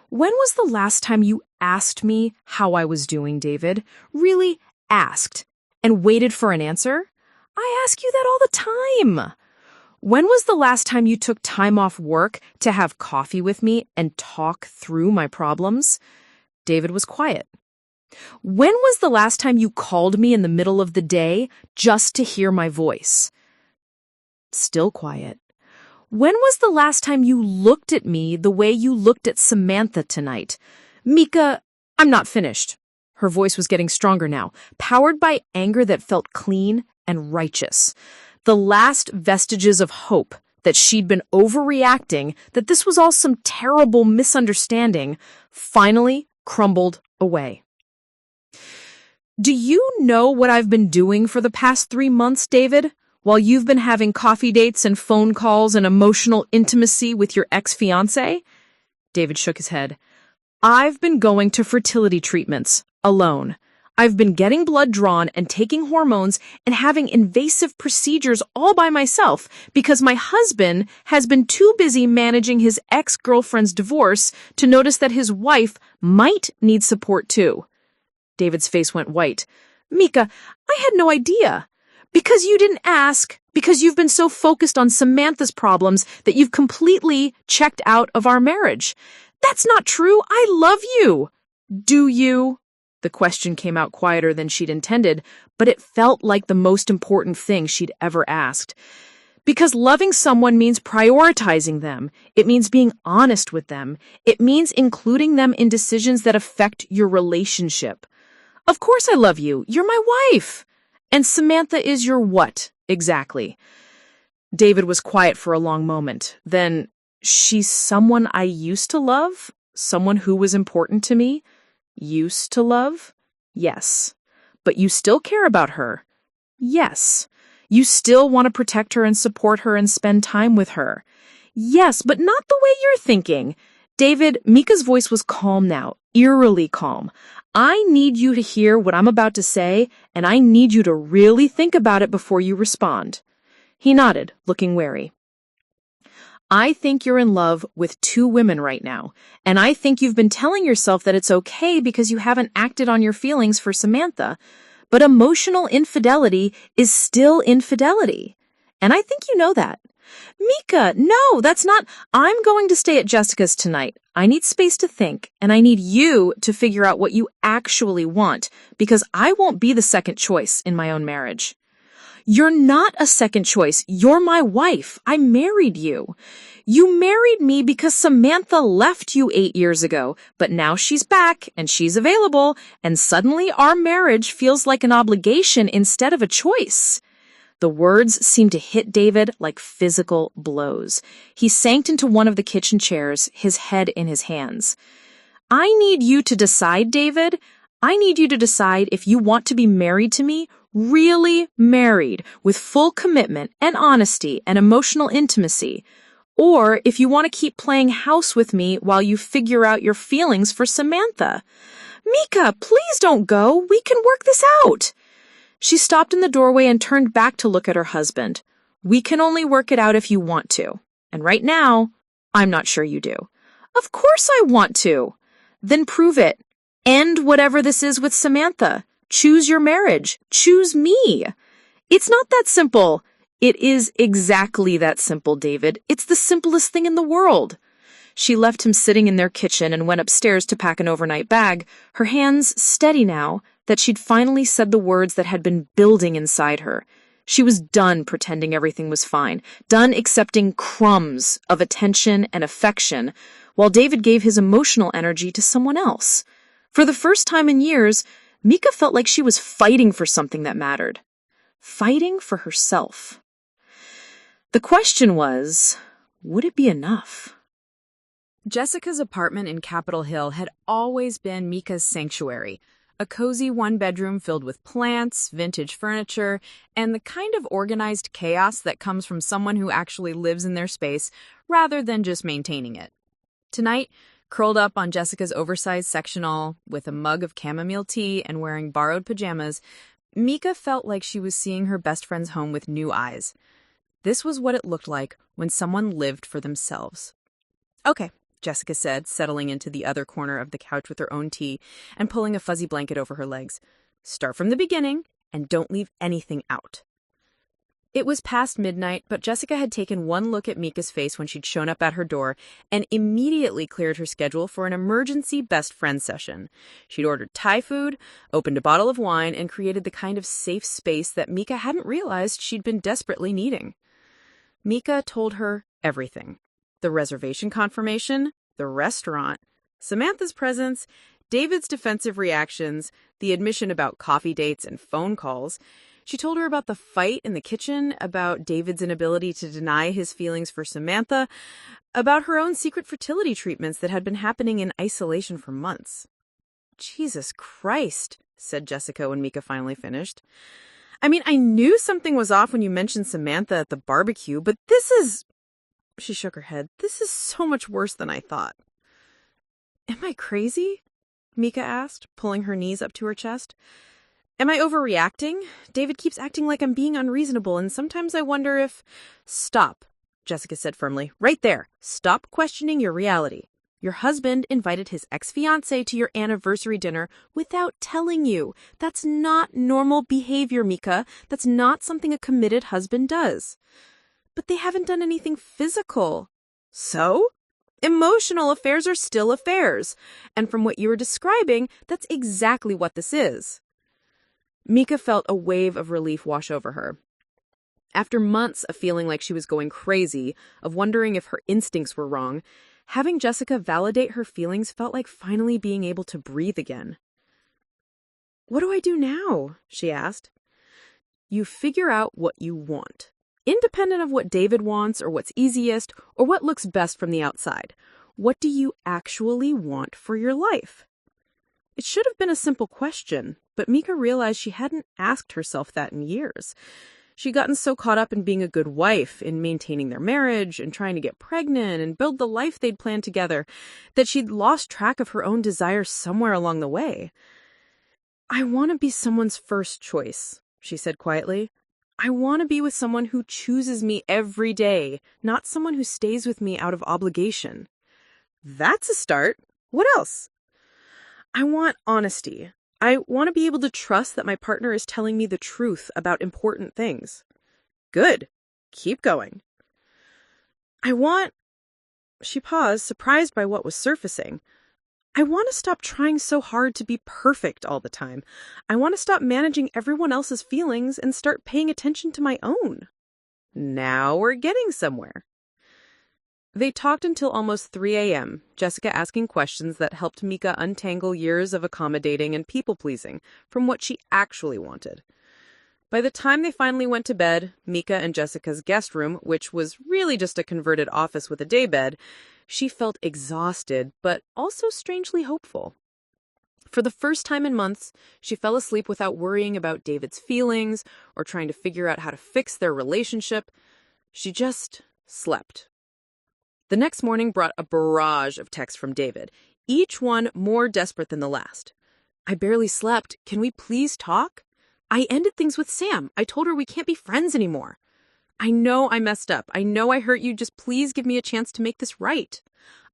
"When was the last time you asked me how I was doing, David? Really asked and waited for an answer? I ask you that all the time. When was the last time you took time off work to have coffee with me and talk through my problems?" David was quiet. "When was the last time you called me in the middle of the day just to hear my voice?" Still quiet. "When was the last time you looked at me the way you looked at Samantha tonight?" "Mika, I'm not finished." Her voice was getting stronger now, powered by anger that felt clean and righteous. The last vestiges of hope that she'd been overreacting, that this was all some terrible misunderstanding, finally crumbled away. Do you know what I've been doing for the past 3 months, David? While you've been having coffee dates and phone calls and emotional intimacy with your ex-fiancée? David shook his head. I've been going to fertility treatments, alone. I've been getting blood drawn and taking hormones and having invasive procedures all by myself because my husband has been too busy managing his ex-girlfriend's divorce to notice that his wife might need support too. David's face went white. Mika, I had no idea. Because you didn't ask, because you've been so focused on Samantha's problems that you've completely checked out of our marriage. That's not true. I love you. Do you? The question came out quieter than she'd intended, but it felt like the most important thing she'd ever asked. Because loving someone means prioritizing them. It means being honest with them. It means including them in decisions that affect your relationship. Of course I love you. You're my wife. And Samantha is your what, exactly? David was quiet for a long moment. Then, she's someone I used to love? Someone who was important to me? Used to love? Yes. But you still care about her? Yes. You still want to protect her and support her and spend time with her? Yes, but not the way you're thinking. David, Mika's voice was calm now, eerily calm. I need you to hear what I'm about to say, and I need you to really think about it before you respond. He nodded, looking wary. I think you're in love with 2 women right now, and I think you've been telling yourself that it's okay because you haven't acted on your feelings for Samantha, but emotional infidelity is still infidelity. And I think you know that. Mika, no, that's not. I'm going to stay at Jessica's tonight. I need space to think, and I need you to figure out what you actually want, because I won't be the second choice in my own marriage. You're not a second choice. You're my wife. I married you. You married me because Samantha left you 8 years ago, but now she's back and she's available, and suddenly our marriage feels like an obligation instead of a choice. The words seemed to hit David like physical blows. He sank into one of the kitchen chairs, his head in his hands. I need you to decide, David. I need you to decide if you want to be married to me, really married, with full commitment and honesty and emotional intimacy, or if you want to keep playing house with me while you figure out your feelings for Samantha. Mika, please don't go. We can work this out. She stopped in the doorway and turned back to look at her husband. We can only work it out if you want to. And right now, I'm not sure you do. Of course I want to. Then prove it. End whatever this is with Samantha. Choose your marriage. Choose me. It's not that simple. It is exactly that simple, David. It's the simplest thing in the world. She left him sitting in their kitchen and went upstairs to pack an overnight bag, her hands steady now that she'd finally said the words that had been building inside her. She was done pretending everything was fine, done accepting crumbs of attention and affection, while David gave his emotional energy to someone else. For the first time in years, Mika felt like she was fighting for something that mattered. Fighting for herself. The question was, would it be enough? Jessica's apartment in Capitol Hill had always been Mika's sanctuary, a cozy one-bedroom filled with plants, vintage furniture, and the kind of organized chaos that comes from someone who actually lives in their space rather than just maintaining it. Tonight, curled up on Jessica's oversized sectional, with a mug of chamomile tea and wearing borrowed pajamas, Mika felt like she was seeing her best friend's home with new eyes. This was what it looked like when someone lived for themselves. Okay, Jessica said, settling into the other corner of the couch with her own tea and pulling a fuzzy blanket over her legs. Start from the beginning and don't leave anything out. It was past midnight, but Jessica had taken one look at Mika's face when she'd shown up at her door and immediately cleared her schedule for an emergency best friend session. She'd ordered Thai food, opened a bottle of wine, and created the kind of safe space that Mika hadn't realized she'd been desperately needing. Mika told her everything. The reservation confirmation, the restaurant, Samantha's presence, David's defensive reactions, the admission about coffee dates and phone calls. She told her about the fight in the kitchen, about David's inability to deny his feelings for Samantha, about her own secret fertility treatments that had been happening in isolation for months. Jesus Christ, said Jessica when Mika finally finished. I mean, I knew something was off when you mentioned Samantha at the barbecue, but this is... She shook her head. This is so much worse than I thought. Am I crazy? Mika asked, pulling her knees up to her chest. Am I overreacting? David keeps acting like I'm being unreasonable, and sometimes I wonder if... Stop, Jessica said firmly. Right there. Stop questioning your reality. Your husband invited his ex-fiancée to your anniversary dinner without telling you. That's not normal behavior, Mika. That's not something a committed husband does. But they haven't done anything physical. So? Emotional affairs are still affairs. And from what you were describing, that's exactly what this is. Mika felt a wave of relief wash over her. After months of feeling like she was going crazy, of wondering if her instincts were wrong, having Jessica validate her feelings felt like finally being able to breathe again. What do I do now? She asked. You figure out what you want, independent of what David wants or what's easiest or what looks best from the outside. What do you actually want for your life? It should have been a simple question, but Mika realized she hadn't asked herself that in years. She'd gotten so caught up in being a good wife, in maintaining their marriage, and trying to get pregnant and build the life they'd planned together, that she'd lost track of her own desires somewhere along the way. I want to be someone's first choice, she said quietly. I want to be with someone who chooses me every day, not someone who stays with me out of obligation. That's a start. What else? I want honesty. I want to be able to trust that my partner is telling me the truth about important things. Good. Keep going. She paused, surprised by what was surfacing. I want to stop trying so hard to be perfect all the time. I want to stop managing everyone else's feelings and start paying attention to my own. Now we're getting somewhere. They talked until almost 3 a.m., Jessica asking questions that helped Mika untangle years of accommodating and people-pleasing from what she actually wanted. By the time they finally went to bed, Mika and Jessica's guest room, which was really just a converted office with a daybed, she felt exhausted, but also strangely hopeful. For the first time in months, she fell asleep without worrying about David's feelings or trying to figure out how to fix their relationship. She just slept. The next morning brought a barrage of texts from David, each one more desperate than the last. I barely slept. Can we please talk? I ended things with Sam. I told her we can't be friends anymore. I know I messed up. I know I hurt you. Just please give me a chance to make this right.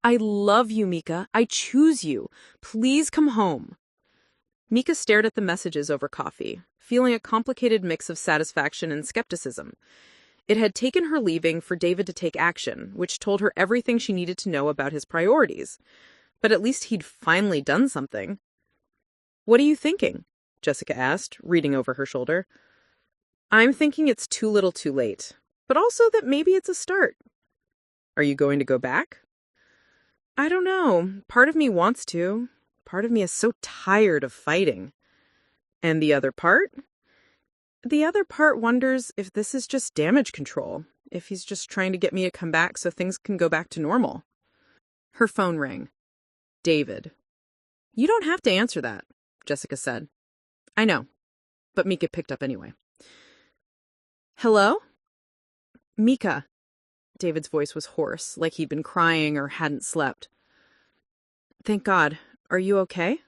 I love you, Mika. I choose you. Please come home. Mika stared at the messages over coffee, feeling a complicated mix of satisfaction and skepticism. It had taken her leaving for David to take action, which told her everything she needed to know about his priorities. But at least he'd finally done something. What are you thinking? Jessica asked, reading over her shoulder. I'm thinking it's too little too late, but also that maybe it's a start. Are you going to go back? I don't know. Part of me wants to. Part of me is so tired of fighting. And the other part? The other part wonders if this is just damage control, if he's just trying to get me to come back so things can go back to normal. Her phone rang. David. You don't have to answer that, Jessica said. I know, but Mika picked up anyway. Hello? Mika. David's voice was hoarse, like he'd been crying or hadn't slept. Thank God. Are you okay?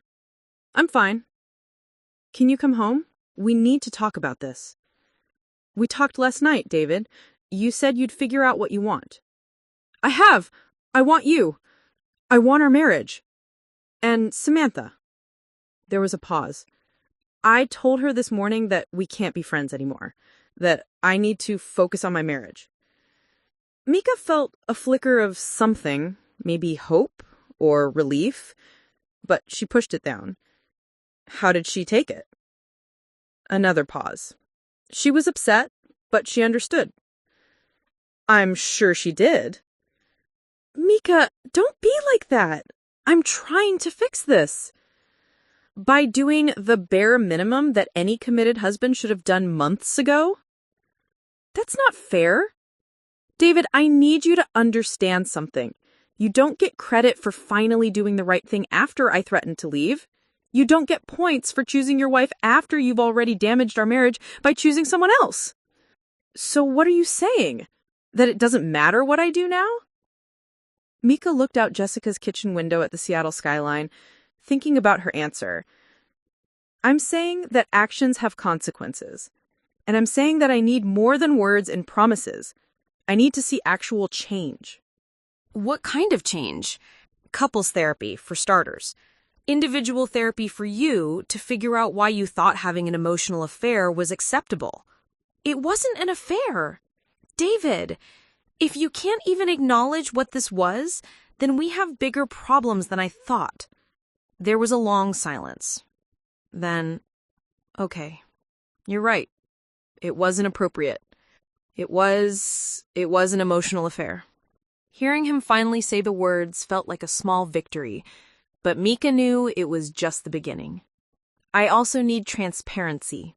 I'm fine. Can you come home? We need to talk about this. We talked last night, David. You said you'd figure out what you want. I have. I want you. I want our marriage. And Samantha. There was a pause. I told her this morning that we can't be friends anymore, that I need to focus on my marriage. Mika felt a flicker of something, maybe hope or relief, but she pushed it down. How did she take it? Another pause. She was upset, but she understood. I'm sure she did. Mika, don't be like that. I'm trying to fix this. By doing the bare minimum that any committed husband should have done months ago? That's not fair. David, I need you to understand something. You don't get credit for finally doing the right thing after I threatened to leave. You don't get points for choosing your wife after you've already damaged our marriage by choosing someone else. So what are you saying? That it doesn't matter what I do now? Mika looked out Jessica's kitchen window at the Seattle skyline, thinking about her answer. I'm saying that actions have consequences. And I'm saying that I need more than words and promises. I need to see actual change. What kind of change? Couples therapy, for starters. Individual therapy for you to figure out why you thought having an emotional affair was acceptable. It wasn't an affair. David, if you can't even acknowledge what this was, then we have bigger problems than I thought. There was a long silence. Then, okay, you're right. It wasn't appropriate. It was an emotional affair. Hearing him finally say the words felt like a small victory, but Mika knew it was just the beginning. I also need transparency,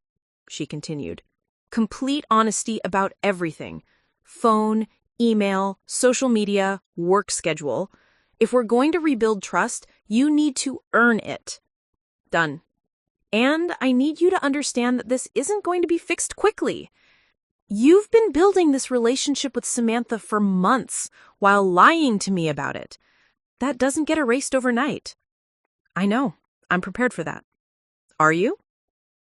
she continued. Complete honesty about everything. Phone, email, social media, work schedule. If we're going to rebuild trust, you need to earn it. Done. And I need you to understand that this isn't going to be fixed quickly. You've been building this relationship with Samantha for months while lying to me about it. That doesn't get erased overnight. I know. I'm prepared for that. Are you?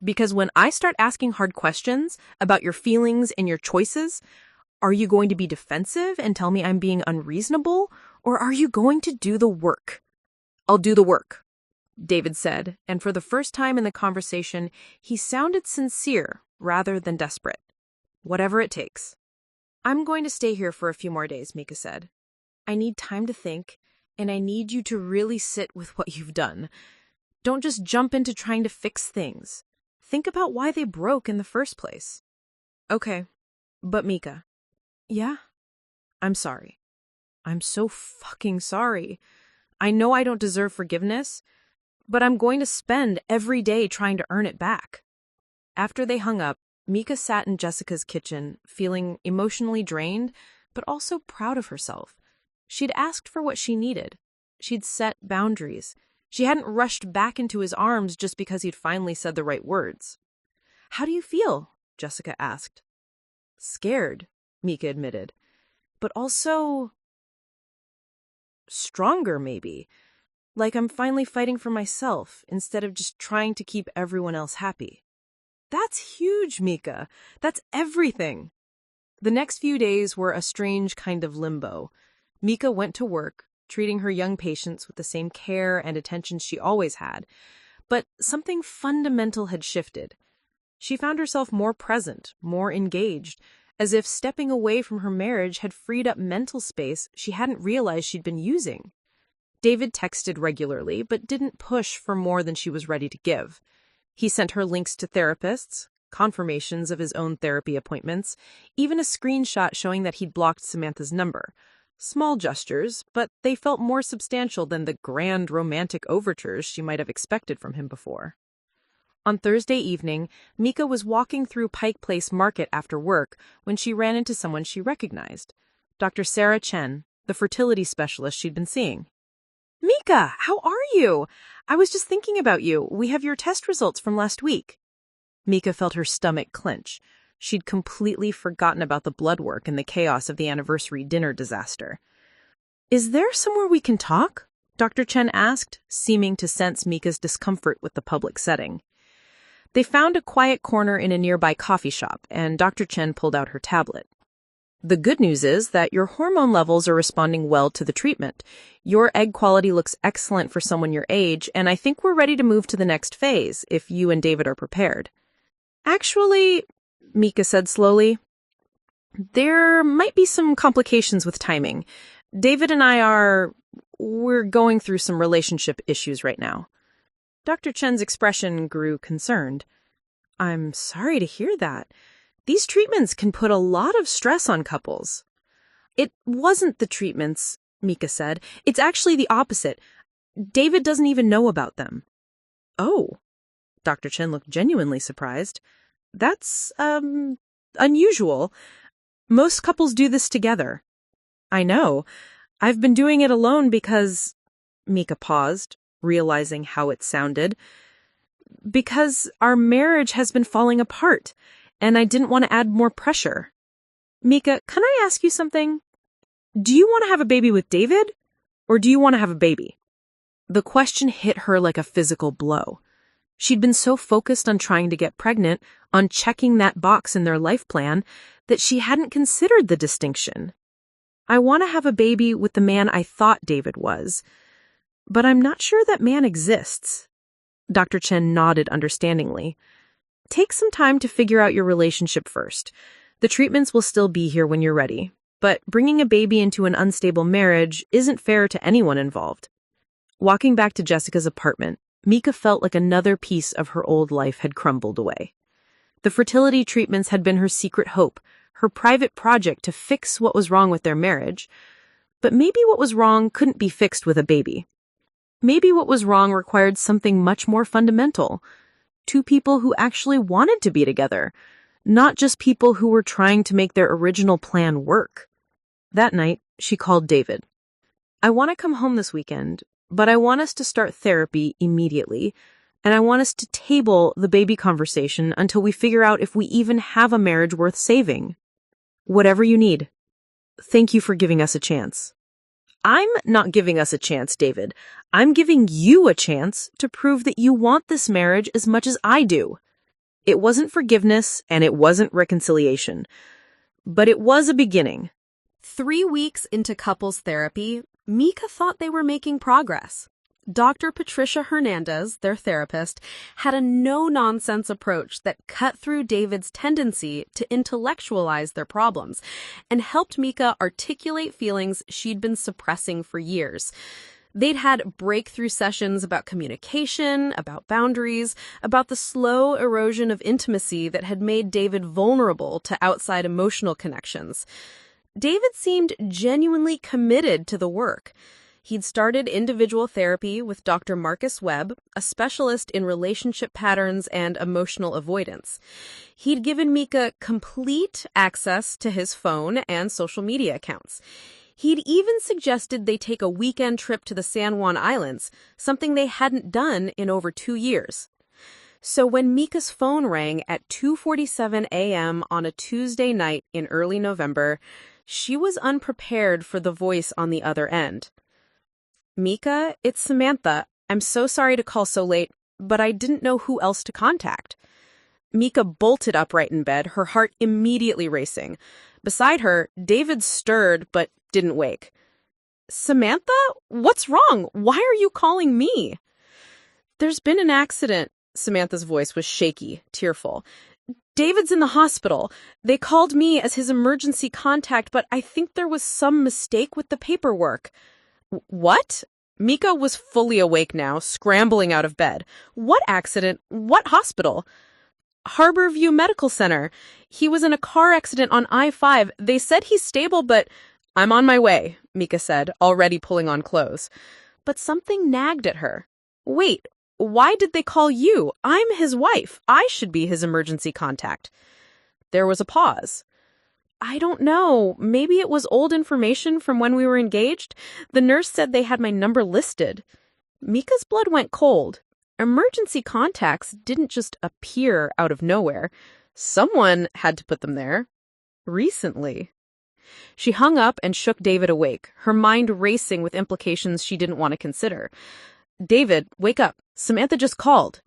Because when I start asking hard questions about your feelings and your choices, are you going to be defensive and tell me I'm being unreasonable, or are you going to do the work? I'll do the work, David said, and for the first time in the conversation, he sounded sincere rather than desperate. Whatever it takes. I'm going to stay here for a few more days, Mika said. I need time to think, and I need you to really sit with what you've done. Don't just jump into trying to fix things. Think about why they broke in the first place. Okay, but Mika. Yeah? I'm sorry. I'm so fucking sorry. I know I don't deserve forgiveness, but I'm going to spend every day trying to earn it back. After they hung up, Mika sat in Jessica's kitchen, feeling emotionally drained, but also proud of herself. She'd asked for what she needed. She'd set boundaries. She hadn't rushed back into his arms just because he'd finally said the right words. How do you feel? Jessica asked. Scared, Mika admitted, but also stronger, maybe. Like I'm finally fighting for myself instead of just trying to keep everyone else happy. That's huge, Mika. That's everything. The next few days were a strange kind of limbo. Mika went to work, treating her young patients with the same care and attention she always had, but something fundamental had shifted. She found herself more present, more engaged, as if stepping away from her marriage had freed up mental space she hadn't realized she'd been using. David texted regularly, but didn't push for more than she was ready to give. He sent her links to therapists, confirmations of his own therapy appointments, even a screenshot showing that he'd blocked Samantha's number. Small gestures, but they felt more substantial than the grand romantic overtures she might have expected from him before. On Thursday evening, Mika was walking through Pike Place Market after work when she ran into someone she recognized, Dr. Sarah Chen, the fertility specialist she'd been seeing. Mika, how are you? I was just thinking about you. We have your test results from last week. Mika felt her stomach clench. She'd completely forgotten about the blood work and the chaos of the anniversary dinner disaster. Is there somewhere we can talk? Dr. Chen asked, seeming to sense Mika's discomfort with the public setting. They found a quiet corner in a nearby coffee shop, and Dr. Chen pulled out her tablet. The good news is that your hormone levels are responding well to the treatment. Your egg quality looks excellent for someone your age, and I think we're ready to move to the next phase, if you and David are prepared. Actually, Mika said slowly, there might be some complications with timing. David and we're going through some relationship issues right now. Dr. Chen's expression grew concerned. I'm sorry to hear that. These treatments can put a lot of stress on couples. It wasn't the treatments, Mika said. It's actually the opposite. David doesn't even know about them. Oh. Dr. Chen looked genuinely surprised. That's, unusual. Most couples do this together. I know. I've been doing it alone because... Mika paused, realizing how it sounded. Because our marriage has been falling apart, and I didn't want to add more pressure. Mika, can I ask you something? Do you want to have a baby with David, or do you want to have a baby? The question hit her like a physical blow. She'd been so focused on trying to get pregnant, on checking that box in their life plan, that she hadn't considered the distinction. I want to have a baby with the man I thought David was, but I'm not sure that man exists. Dr. Chen nodded understandingly. Take some time to figure out your relationship first. The treatments will still be here when you're ready, but bringing a baby into an unstable marriage isn't fair to anyone involved. Walking back to Jessica's apartment, Mika felt like another piece of her old life had crumbled away. The fertility treatments had been her secret hope, her private project to fix what was wrong with their marriage. But maybe what was wrong couldn't be fixed with a baby. Maybe what was wrong required something much more fundamental. Two people who actually wanted to be together, not just people who were trying to make their original plan work. That night, she called David. I want to come home this weekend, but I want us to start therapy immediately, and I want us to table the baby conversation until we figure out if we even have a marriage worth saving. Whatever you need. Thank you for giving us a chance. I'm not giving us a chance, David. I'm giving you a chance to prove that you want this marriage as much as I do. It wasn't forgiveness and it wasn't reconciliation, but it was a beginning. 3 weeks into couples therapy, Mika thought they were making progress. Dr. Patricia Hernandez, their therapist, had a no-nonsense approach that cut through David's tendency to intellectualize their problems and helped Mika articulate feelings she'd been suppressing for years. They'd had breakthrough sessions about communication, about boundaries, about the slow erosion of intimacy that had made David vulnerable to outside emotional connections. David seemed genuinely committed to the work. He'd started individual therapy with Dr. Marcus Webb, a specialist in relationship patterns and emotional avoidance. He'd given Mika complete access to his phone and social media accounts. He'd even suggested they take a weekend trip to the San Juan Islands, something they hadn't done in over 2 years. So when Mika's phone rang at 2:47 a.m. on a Tuesday night in early November, she was unprepared for the voice on the other end. Mika, it's Samantha. I'm so sorry to call so late, but I didn't know who else to contact. Mika bolted upright in bed, her heart immediately racing. Beside her, David stirred but didn't wake. Samantha? What's wrong? Why are you calling me? There's been an accident. Samantha's voice was shaky, tearful. David's in the hospital. They called me as his emergency contact, but I think there was some mistake with the paperwork. What? Mika was fully awake now, scrambling out of bed. What accident? What hospital? Harborview Medical Center. He was in a car accident on I-5. They said he's stable, but I'm on my way, Mika said, already pulling on clothes. But something nagged at her. Wait, why did they call you? I'm his wife. I should be his emergency contact. There was a pause. I don't know. Maybe it was old information from when we were engaged. The nurse said they had my number listed. Mika's blood went cold. Emergency contacts didn't just appear out of nowhere. Someone had to put them there. Recently. She hung up and shook David awake, her mind racing with implications she didn't want to consider. David, wake up. Samantha just called.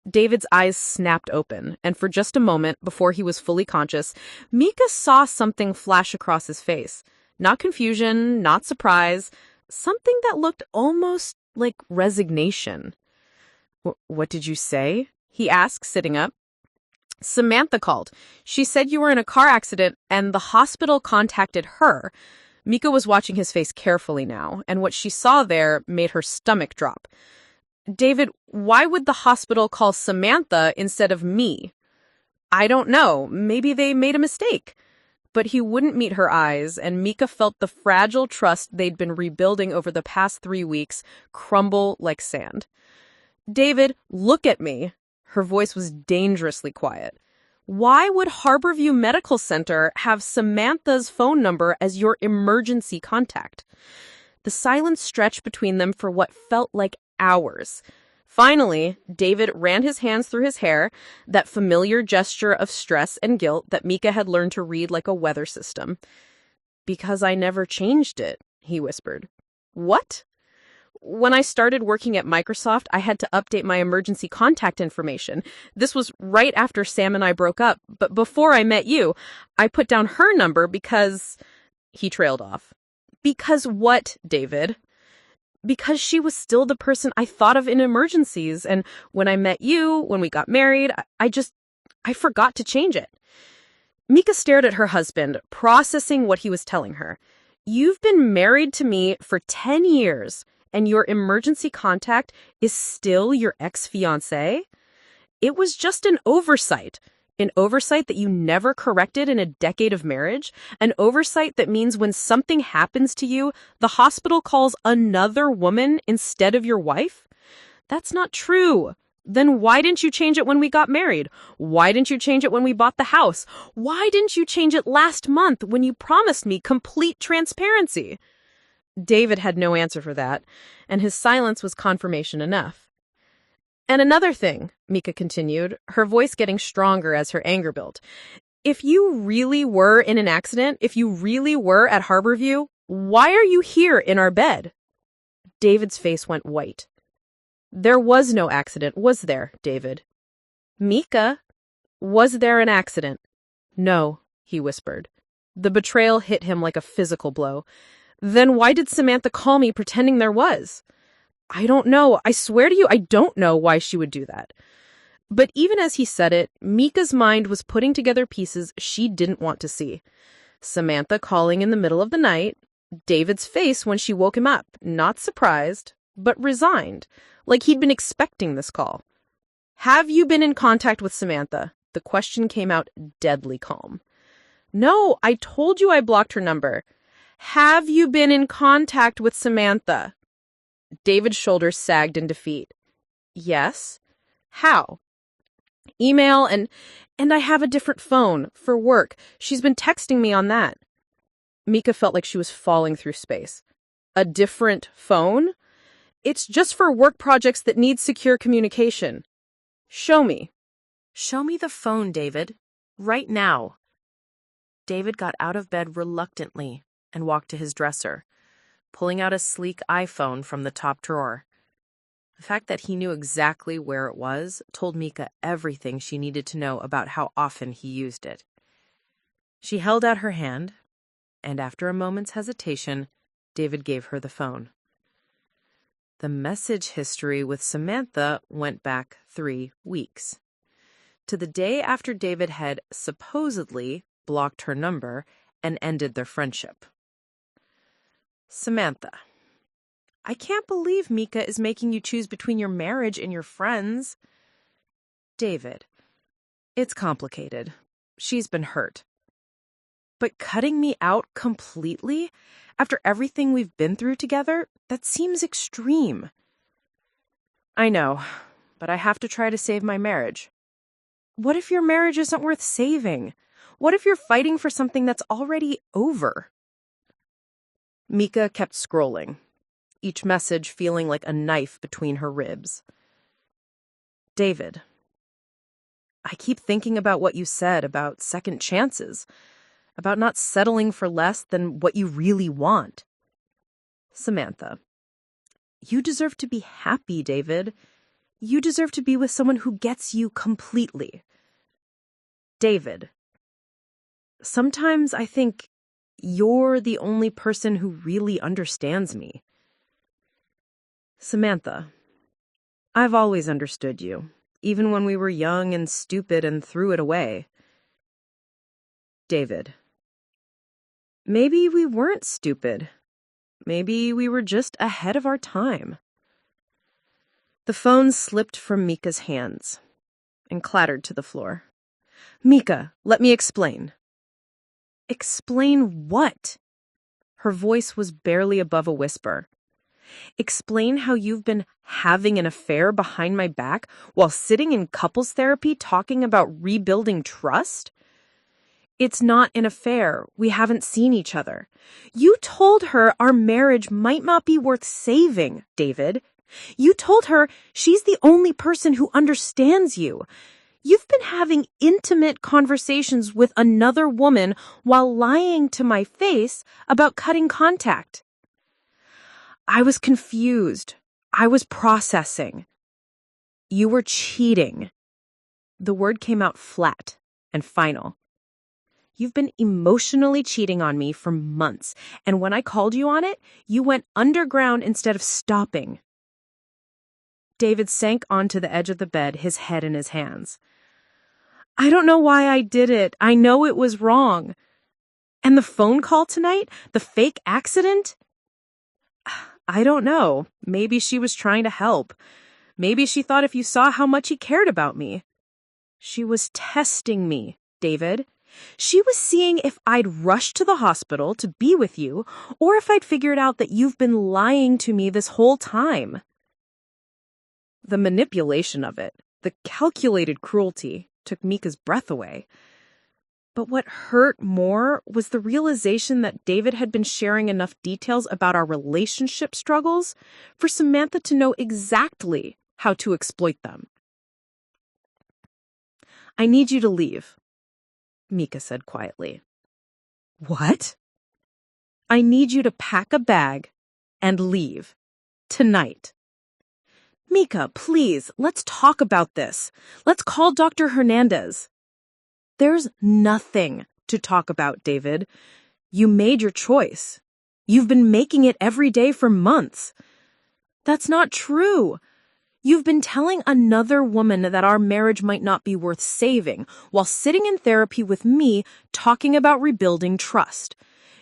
David's eyes snapped open, and for just a moment, before he was fully conscious, Mika saw something flash across his face. Not confusion, not surprise, something that looked almost like resignation. What did you say? He asked, sitting up. Samantha called. She said you were in a car accident, and the hospital contacted her. Mika was watching his face carefully now, and what she saw there made her stomach drop. David, why would the hospital call Samantha instead of me? I don't know. Maybe they made a mistake. But he wouldn't meet her eyes, and Mika felt the fragile trust they'd been rebuilding over the past 3 weeks crumble like sand. David, look at me. Her voice was dangerously quiet. Why would Harborview Medical Center have Samantha's phone number as your emergency contact? The silence stretched between them for what felt like hours. Finally, David ran his hands through his hair, that familiar gesture of stress and guilt that Mika had learned to read like a weather system. "Because I never changed it," he whispered. "What?" "When I started working at Microsoft, I had to update my emergency contact information. This was right after Sam and I broke up, but before I met you, I put down her number because..." He trailed off. "Because what, David?" "Because she was still the person I thought of in emergencies, and when I met you, when we got married, I forgot to change it." Mika stared at her husband, processing what he was telling her. "You've been married to me for 10 years, and your emergency contact is still your ex-fiancée? It was just an oversight that you never corrected in a decade of marriage, an oversight that means when something happens to you, the hospital calls another woman instead of your wife? That's not true. Then why didn't you change it when we got married? Why didn't you change it when we bought the house? Why didn't you change it last month when you promised me complete transparency?" David had no answer for that, and his silence was confirmation enough. "And another thing," Mika continued, her voice getting stronger as her anger built. "If you really were in an accident, if you really were at Harborview, why are you here in our bed?" David's face went white. "There was no accident, was there, David?" "Mika, was there an accident?" "No," he whispered. The betrayal hit him like a physical blow. "Then why did Samantha call me pretending there was?" "I don't know. I swear to you, I don't know why she would do that." But even as he said it, Mika's mind was putting together pieces she didn't want to see. Samantha calling in the middle of the night, David's face when she woke him up, not surprised, but resigned, like he'd been expecting this call. "Have you been in contact with Samantha?" The question came out deadly calm. "No, I told you I blocked her number." "Have you been in contact with Samantha?" David's shoulders sagged in defeat. "Yes." "How?" "Email and I have a different phone for work. She's been texting me on that." Mika felt like she was falling through space. "A different phone?" "It's just for work projects that need secure communication." "Show me." "Show me the phone, David. Right now." David got out of bed reluctantly and walked to his dresser, pulling out a sleek iPhone from the top drawer. The fact that he knew exactly where it was told Mika everything she needed to know about how often he used it. She held out her hand, and after a moment's hesitation, David gave her the phone. The message history with Samantha went back 3 weeks. To the day after David had supposedly blocked her number and ended their friendship. "Samantha, I can't believe Mika is making you choose between your marriage and your friends." "David, it's complicated. She's been hurt. But cutting me out completely after everything we've been through together, that seems extreme." "I know, but I have to try to save my marriage." "What if your marriage isn't worth saving? What if you're fighting for something that's already over?" Mika kept scrolling, each message feeling like a knife between her ribs. "David, I keep thinking about what you said about second chances, about not settling for less than what you really want." "Samantha, you deserve to be happy, David. You deserve to be with someone who gets you completely." "David, sometimes I think you're the only person who really understands me." "Samantha, I've always understood you, even when we were young and stupid and threw it away." "David, maybe we weren't stupid. Maybe we were just ahead of our time." The phone slipped from Mika's hands and clattered to the floor. "Mika, let me explain." "Explain what?" Her voice was barely above a whisper. "Explain how you've been having an affair behind my back while sitting in couples therapy talking about rebuilding trust?" "It's not an affair. We haven't seen each other." "You told her our marriage might not be worth saving, David. You told her she's the only person who understands you. You've been having intimate conversations with another woman while lying to my face about cutting contact. I was confused. I was processing. You were cheating. The word came out flat and final. You've been emotionally cheating on me for months, and when I called you on it, you went underground instead of stopping. David sank onto the edge of the bed, his head in his hands. I don't know why I did it. I know it was wrong. And the phone call tonight? The fake accident? I don't know. Maybe she was trying to help. Maybe she thought if you saw how much he cared about me. She was testing me, David. She was seeing if I'd rush to the hospital to be with you, or if I'd figured out that you've been lying to me this whole time. The manipulation of it, the calculated cruelty, took Mika's breath away. But what hurt more was the realization that David had been sharing enough details about our relationship struggles for Samantha to know exactly how to exploit them. I need you to leave, Mika said quietly. What? I need you to pack a bag and leave. Tonight. Mika, please, let's talk about this. Let's call Dr. Hernandez. There's nothing to talk about, David. You made your choice. You've been making it every day for months. That's not true. You've been telling another woman that our marriage might not be worth saving while sitting in therapy with me talking about rebuilding trust.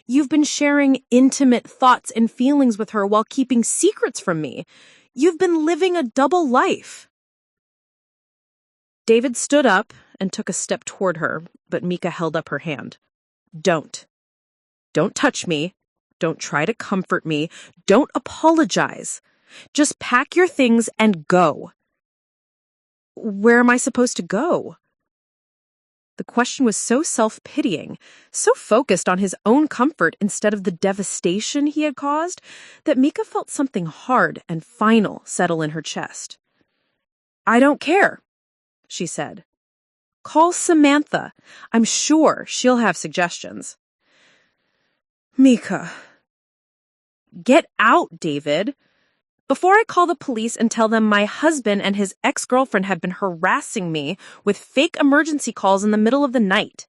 You've been sharing intimate thoughts and feelings with her while keeping secrets from me. You've been living a double life. David stood up and took a step toward her, but Mika held up her hand. Don't. Don't touch me. Don't try to comfort me. Don't apologize. Just pack your things and go. Where am I supposed to go? The question was so self-pitying, so focused on his own comfort instead of the devastation he had caused, that Mika felt something hard and final settle in her chest. I don't care, she said. Call Samantha. I'm sure she'll have suggestions. Mika. Get out, David. Before I call the police and tell them my husband and his ex-girlfriend have been harassing me with fake emergency calls in the middle of the night.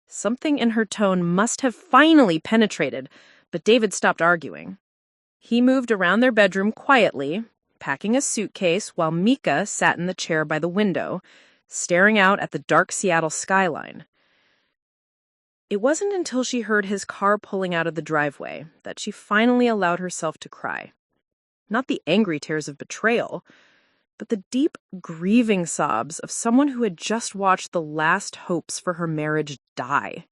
Something in her tone must have finally penetrated, but David stopped arguing. He moved around their bedroom quietly, packing a suitcase while Mika sat in the chair by the window, staring out at the dark Seattle skyline. It wasn't until she heard his car pulling out of the driveway that she finally allowed herself to cry. Not the angry tears of betrayal, but the deep, grieving sobs of someone who had just watched the last hopes for her marriage die.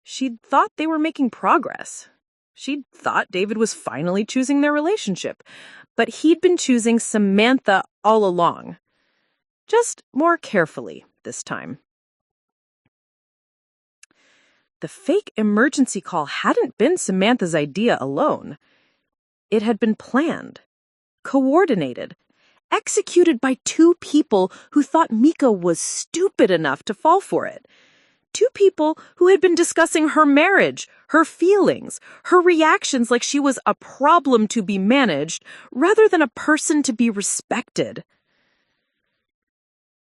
She'd thought they were making progress. She'd thought David was finally choosing their relationship, but he'd been choosing Samantha all along. Just more carefully this time. The fake emergency call hadn't been Samantha's idea alone. It had been planned, coordinated, executed by two people who thought Mika was stupid enough to fall for it. Two people who had been discussing her marriage, her feelings, her reactions like she was a problem to be managed rather than a person to be respected.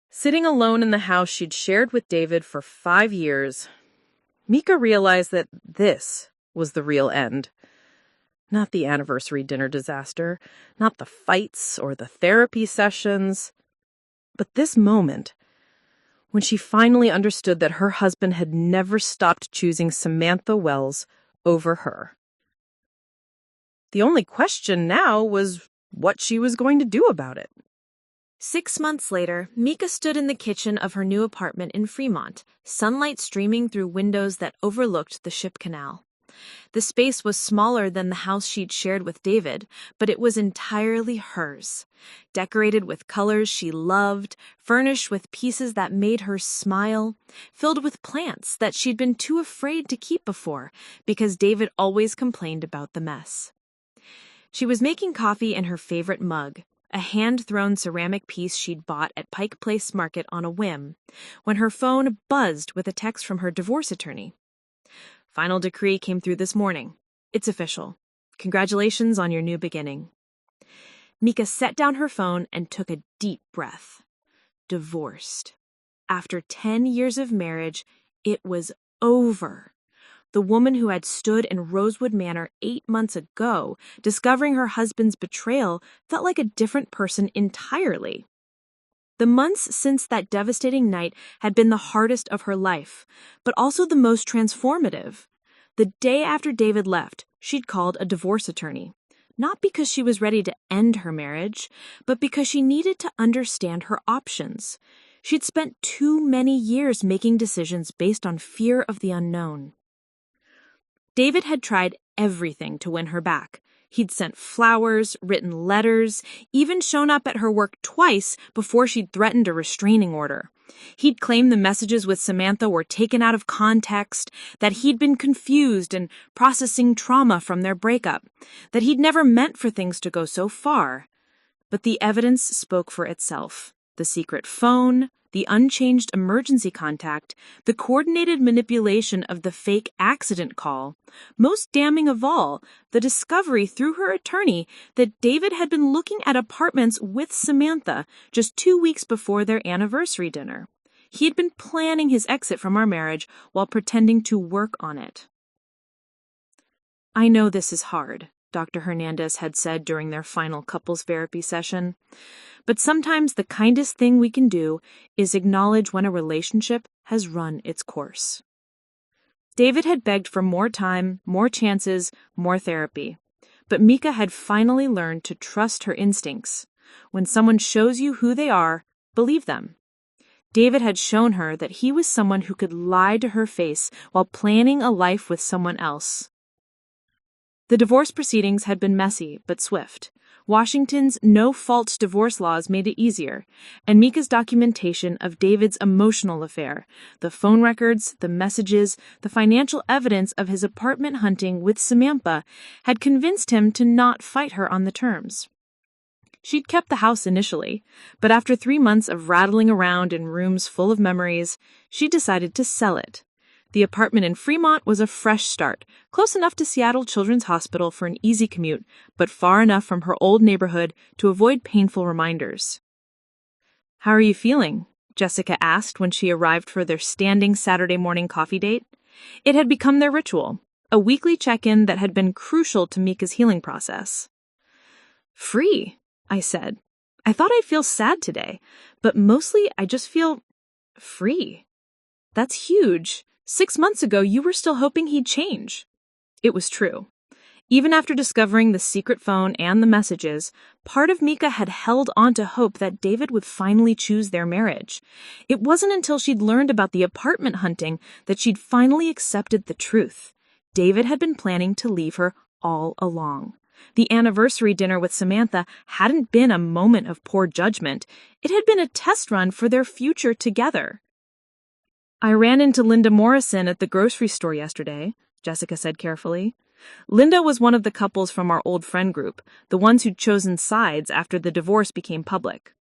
Sitting alone in the house she'd shared with David for 5 years, Mika realized that this was the real end. Not the anniversary dinner disaster, not the fights or the therapy sessions, but this moment, when she finally understood that her husband had never stopped choosing Samantha Wells over her. The only question now was what she was going to do about it. 6 months later, Mika stood in the kitchen of her new apartment in Fremont, sunlight streaming through windows that overlooked the ship canal. The space was smaller than the house she'd shared with David, but it was entirely hers. Decorated with colors she loved, furnished with pieces that made her smile, filled with plants that she'd been too afraid to keep before because David always complained about the mess. She was making coffee in her favorite mug, a hand-thrown ceramic piece she'd bought at Pike Place Market on a whim, when her phone buzzed with a text from her divorce attorney. Final decree came through this morning. It's official. Congratulations on your new beginning. Mika set down her phone and took a deep breath. Divorced. After 10 years of marriage, it was over. The woman who had stood in Rosewood Manor 8 months ago, discovering her husband's betrayal, felt like a different person entirely. The months since that devastating night had been the hardest of her life, but also the most transformative. The day after David left, she'd called a divorce attorney. Not because she was ready to end her marriage, but because she needed to understand her options. She'd spent too many years making decisions based on fear of the unknown. David had tried everything to win her back. He'd sent flowers, written letters, even shown up at her work twice before she'd threatened a restraining order. He'd claimed the messages with Samantha were taken out of context, that he'd been confused and processing trauma from their breakup, that he'd never meant for things to go so far. But the evidence spoke for itself. The secret phone, the unchanged emergency contact, the coordinated manipulation of the fake accident call. Most damning of all, the discovery through her attorney that David had been looking at apartments with Samantha just 2 weeks before their anniversary dinner. He had been planning his exit from our marriage while pretending to work on it. "I know this is hard," Dr. Hernandez had said during their final couples therapy session. "But sometimes the kindest thing we can do is acknowledge when a relationship has run its course." David had begged for more time, more chances, more therapy. But Mika had finally learned to trust her instincts. When someone shows you who they are, believe them. David had shown her that he was someone who could lie to her face while planning a life with someone else. The divorce proceedings had been messy but swift. Washington's no-fault divorce laws made it easier, and Mika's documentation of David's emotional affair, the phone records, the messages, the financial evidence of his apartment hunting with Samantha, had convinced him to not fight her on the terms. She'd kept the house initially, but after 3 months of rattling around in rooms full of memories, she decided to sell it. The apartment in Fremont was a fresh start, close enough to Seattle Children's Hospital for an easy commute, but far enough from her old neighborhood to avoid painful reminders. "How are you feeling?" Jessica asked when she arrived for their standing Saturday morning coffee date. It had become their ritual, a weekly check-in that had been crucial to Mika's healing process. "Free," I said. "I thought I'd feel sad today, but mostly I just feel free." "That's huge. 6 months ago, you were still hoping he'd change." It was true. Even after discovering the secret phone and the messages, part of Mika had held on to hope that David would finally choose their marriage. It wasn't until she'd learned about the apartment hunting that she'd finally accepted the truth. David had been planning to leave her all along. The anniversary dinner with Samantha hadn't been a moment of poor judgment. It had been a test run for their future together. "I ran into Linda Morrison at the grocery store yesterday," Jessica said carefully. Linda was one of the couples from our old friend group, the ones who'd chosen sides after the divorce became public.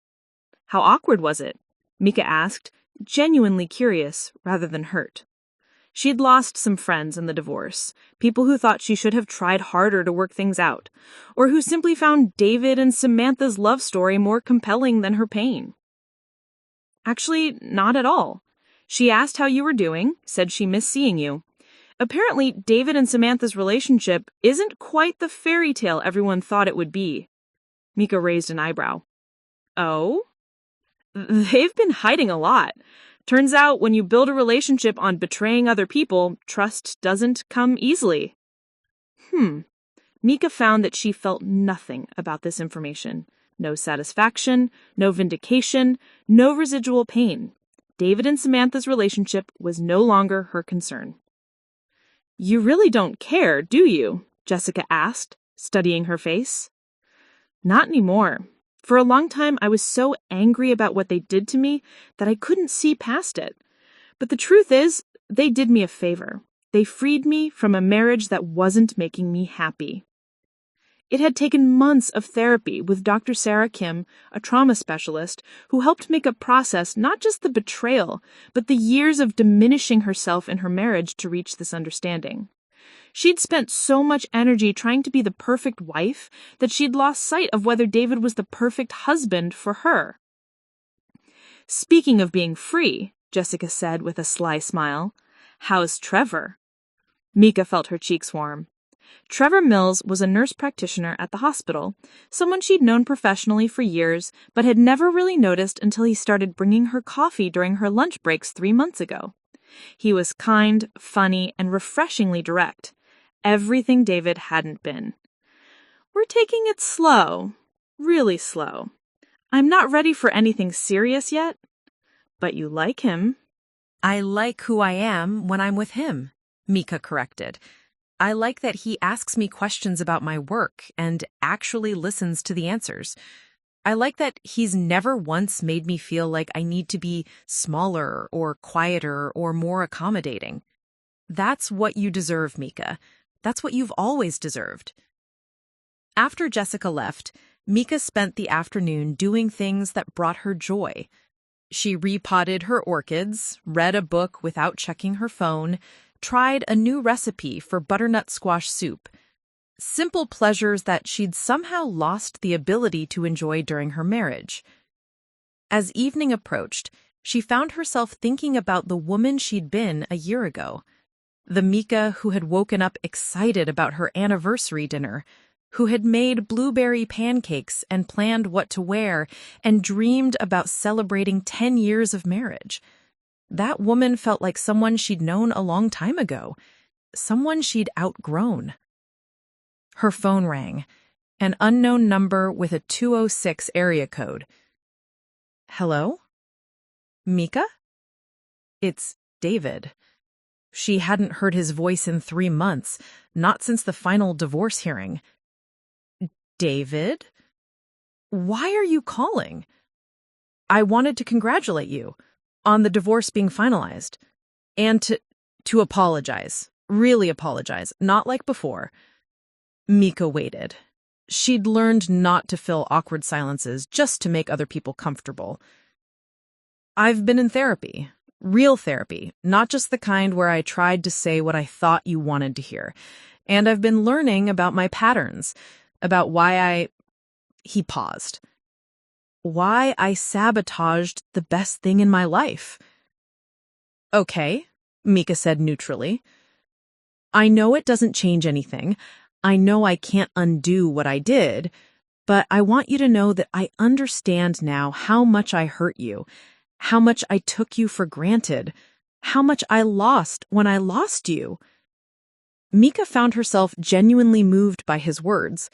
"How awkward was it?" Mika asked, genuinely curious rather than hurt. She'd lost some friends in the divorce, people who thought she should have tried harder to work things out, or who simply found David and Samantha's love story more compelling than her pain. "Actually, not at all. She asked how you were doing, said she missed seeing you. Apparently, David and Samantha's relationship isn't quite the fairy tale everyone thought it would be." Mika raised an eyebrow. "Oh? They've been hiding a lot. Turns out when you build a relationship on betraying other people, trust doesn't come easily." Mika found that she felt nothing about this information. No satisfaction, no vindication, no residual pain. David and Samantha's relationship was no longer her concern. "You really don't care, do you?" Jessica asked, studying her face. "Not anymore. For a long time, I was so angry about what they did to me that I couldn't see past it. But the truth is, they did me a favor. They freed me from a marriage that wasn't making me happy." It had taken months of therapy with Dr. Sarah Kim, a trauma specialist, who helped Mika process not just the betrayal, but the years of diminishing herself in her marriage to reach this understanding. She'd spent so much energy trying to be the perfect wife that she'd lost sight of whether David was the perfect husband for her. "Speaking of being free," Jessica said with a sly smile, "how's Trevor?" Mika felt her cheeks warm. Trevor Mills was a nurse practitioner at the hospital, someone she'd known professionally for years, but had never really noticed until he started bringing her coffee during her lunch breaks 3 months ago. He was kind, funny, and refreshingly direct. Everything David hadn't been. "We're taking it slow, really slow. I'm not ready for anything serious yet, but you like him." "I like who I am when I'm with him," Mika corrected. "I like that he asks me questions about my work and actually listens to the answers. I like that he's never once made me feel like I need to be smaller or quieter or more accommodating. That's what you deserve, Mika. That's what you've always deserved." After Jessica left, Mika spent the afternoon doing things that brought her joy. She repotted her orchids, read a book without checking her phone, tried a new recipe for butternut squash soup. Simple pleasures that she'd somehow lost the ability to enjoy during her marriage. As evening approached, she found herself thinking about the woman she'd been a year ago. The Mika who had woken up excited about her anniversary dinner, who had made blueberry pancakes and planned what to wear and dreamed about celebrating 10 years of marriage. That woman felt like someone she'd known a long time ago, someone she'd outgrown. Her phone rang, an unknown number with a 206 area code. "Hello? Mika?" "It's David." She hadn't heard his voice in 3 months, not since the final divorce hearing. "David? Why are you calling?" "I wanted to congratulate you on the divorce being finalized, and to apologize, really apologize, not like before." Mika waited. She'd learned not to fill awkward silences just to make other people comfortable. "I've been in therapy, real therapy, not just the kind where I tried to say what I thought you wanted to hear. And I've been learning about my patterns, about He paused. "Why I sabotaged the best thing in my life." "Okay," Mika said neutrally. "I know it doesn't change anything. I know I can't undo what I did, but I want you to know that I understand now how much I hurt you, how much I took you for granted, how much I lost when I lost you." Mika found herself genuinely moved by his words,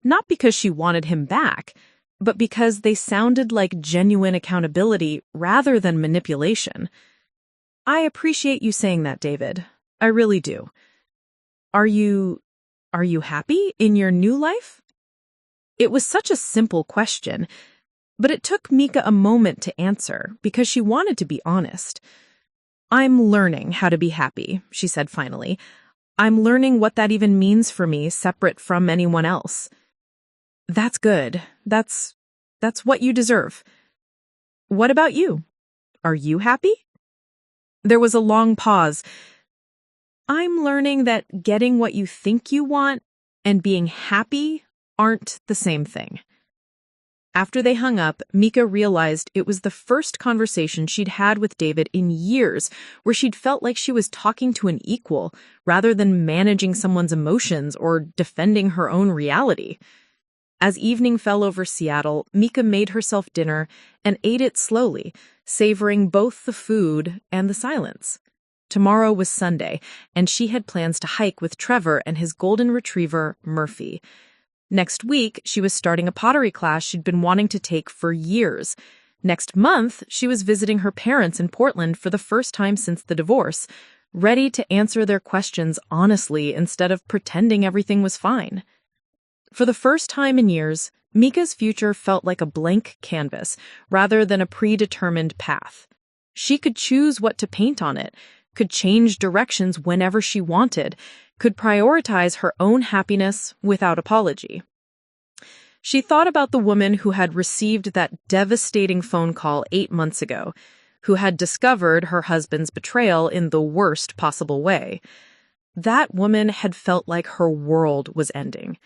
not because she wanted him back, but because they sounded like genuine accountability rather than manipulation. "I appreciate you saying that, David. I really do. Are you happy in your new life?" It was such a simple question, but it took Mika a moment to answer because she wanted to be honest. "I'm learning how to be happy," she said finally. "I'm learning what that even means for me, separate from anyone else." "That's good. That's what you deserve. What about you? Are you happy?" There was a long pause. "I'm learning that getting what you think you want and being happy aren't the same thing." After they hung up, Mika realized it was the first conversation she'd had with David in years where she'd felt like she was talking to an equal rather than managing someone's emotions or defending her own reality. As evening fell over Seattle, Mika made herself dinner and ate it slowly, savoring both the food and the silence. Tomorrow was Sunday, and she had plans to hike with Trevor and his golden retriever, Murphy. Next week, she was starting a pottery class she'd been wanting to take for years. Next month, she was visiting her parents in Portland for the first time since the divorce, ready to answer their questions honestly instead of pretending everything was fine. For the first time in years, Mika's future felt like a blank canvas rather than a predetermined path. She could choose what to paint on it, could change directions whenever she wanted, could prioritize her own happiness without apology. She thought about the woman who had received that devastating phone call 8 months ago, who had discovered her husband's betrayal in the worst possible way. That woman had felt like her world was ending.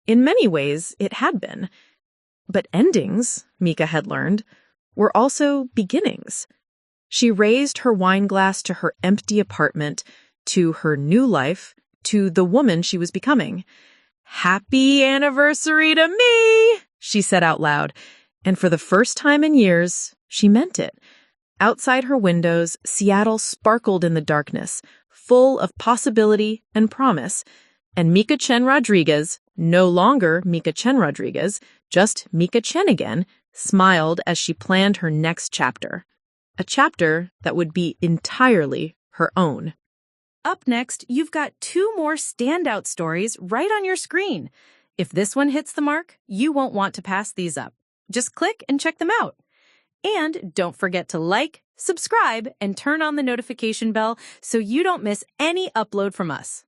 In many ways, it had been. But endings, Mika had learned, were also beginnings. She raised her wine glass to her empty apartment, to her new life, to the woman she was becoming. "Happy anniversary to me," she said out loud, and for the first time in years, she meant it. Outside her windows, Seattle sparkled in the darkness, full of possibility and promise, and Mika Chen Rodriguez, no longer Mika Chen Rodriguez, just Mika Chen again, smiled as she planned her next chapter. A chapter that would be entirely her own. Up next, you've got 2 more standout stories right on your screen. If this one hits the mark, you won't want to pass these up. Just click and check them out. And don't forget to like, subscribe, and turn on the notification bell so you don't miss any upload from us.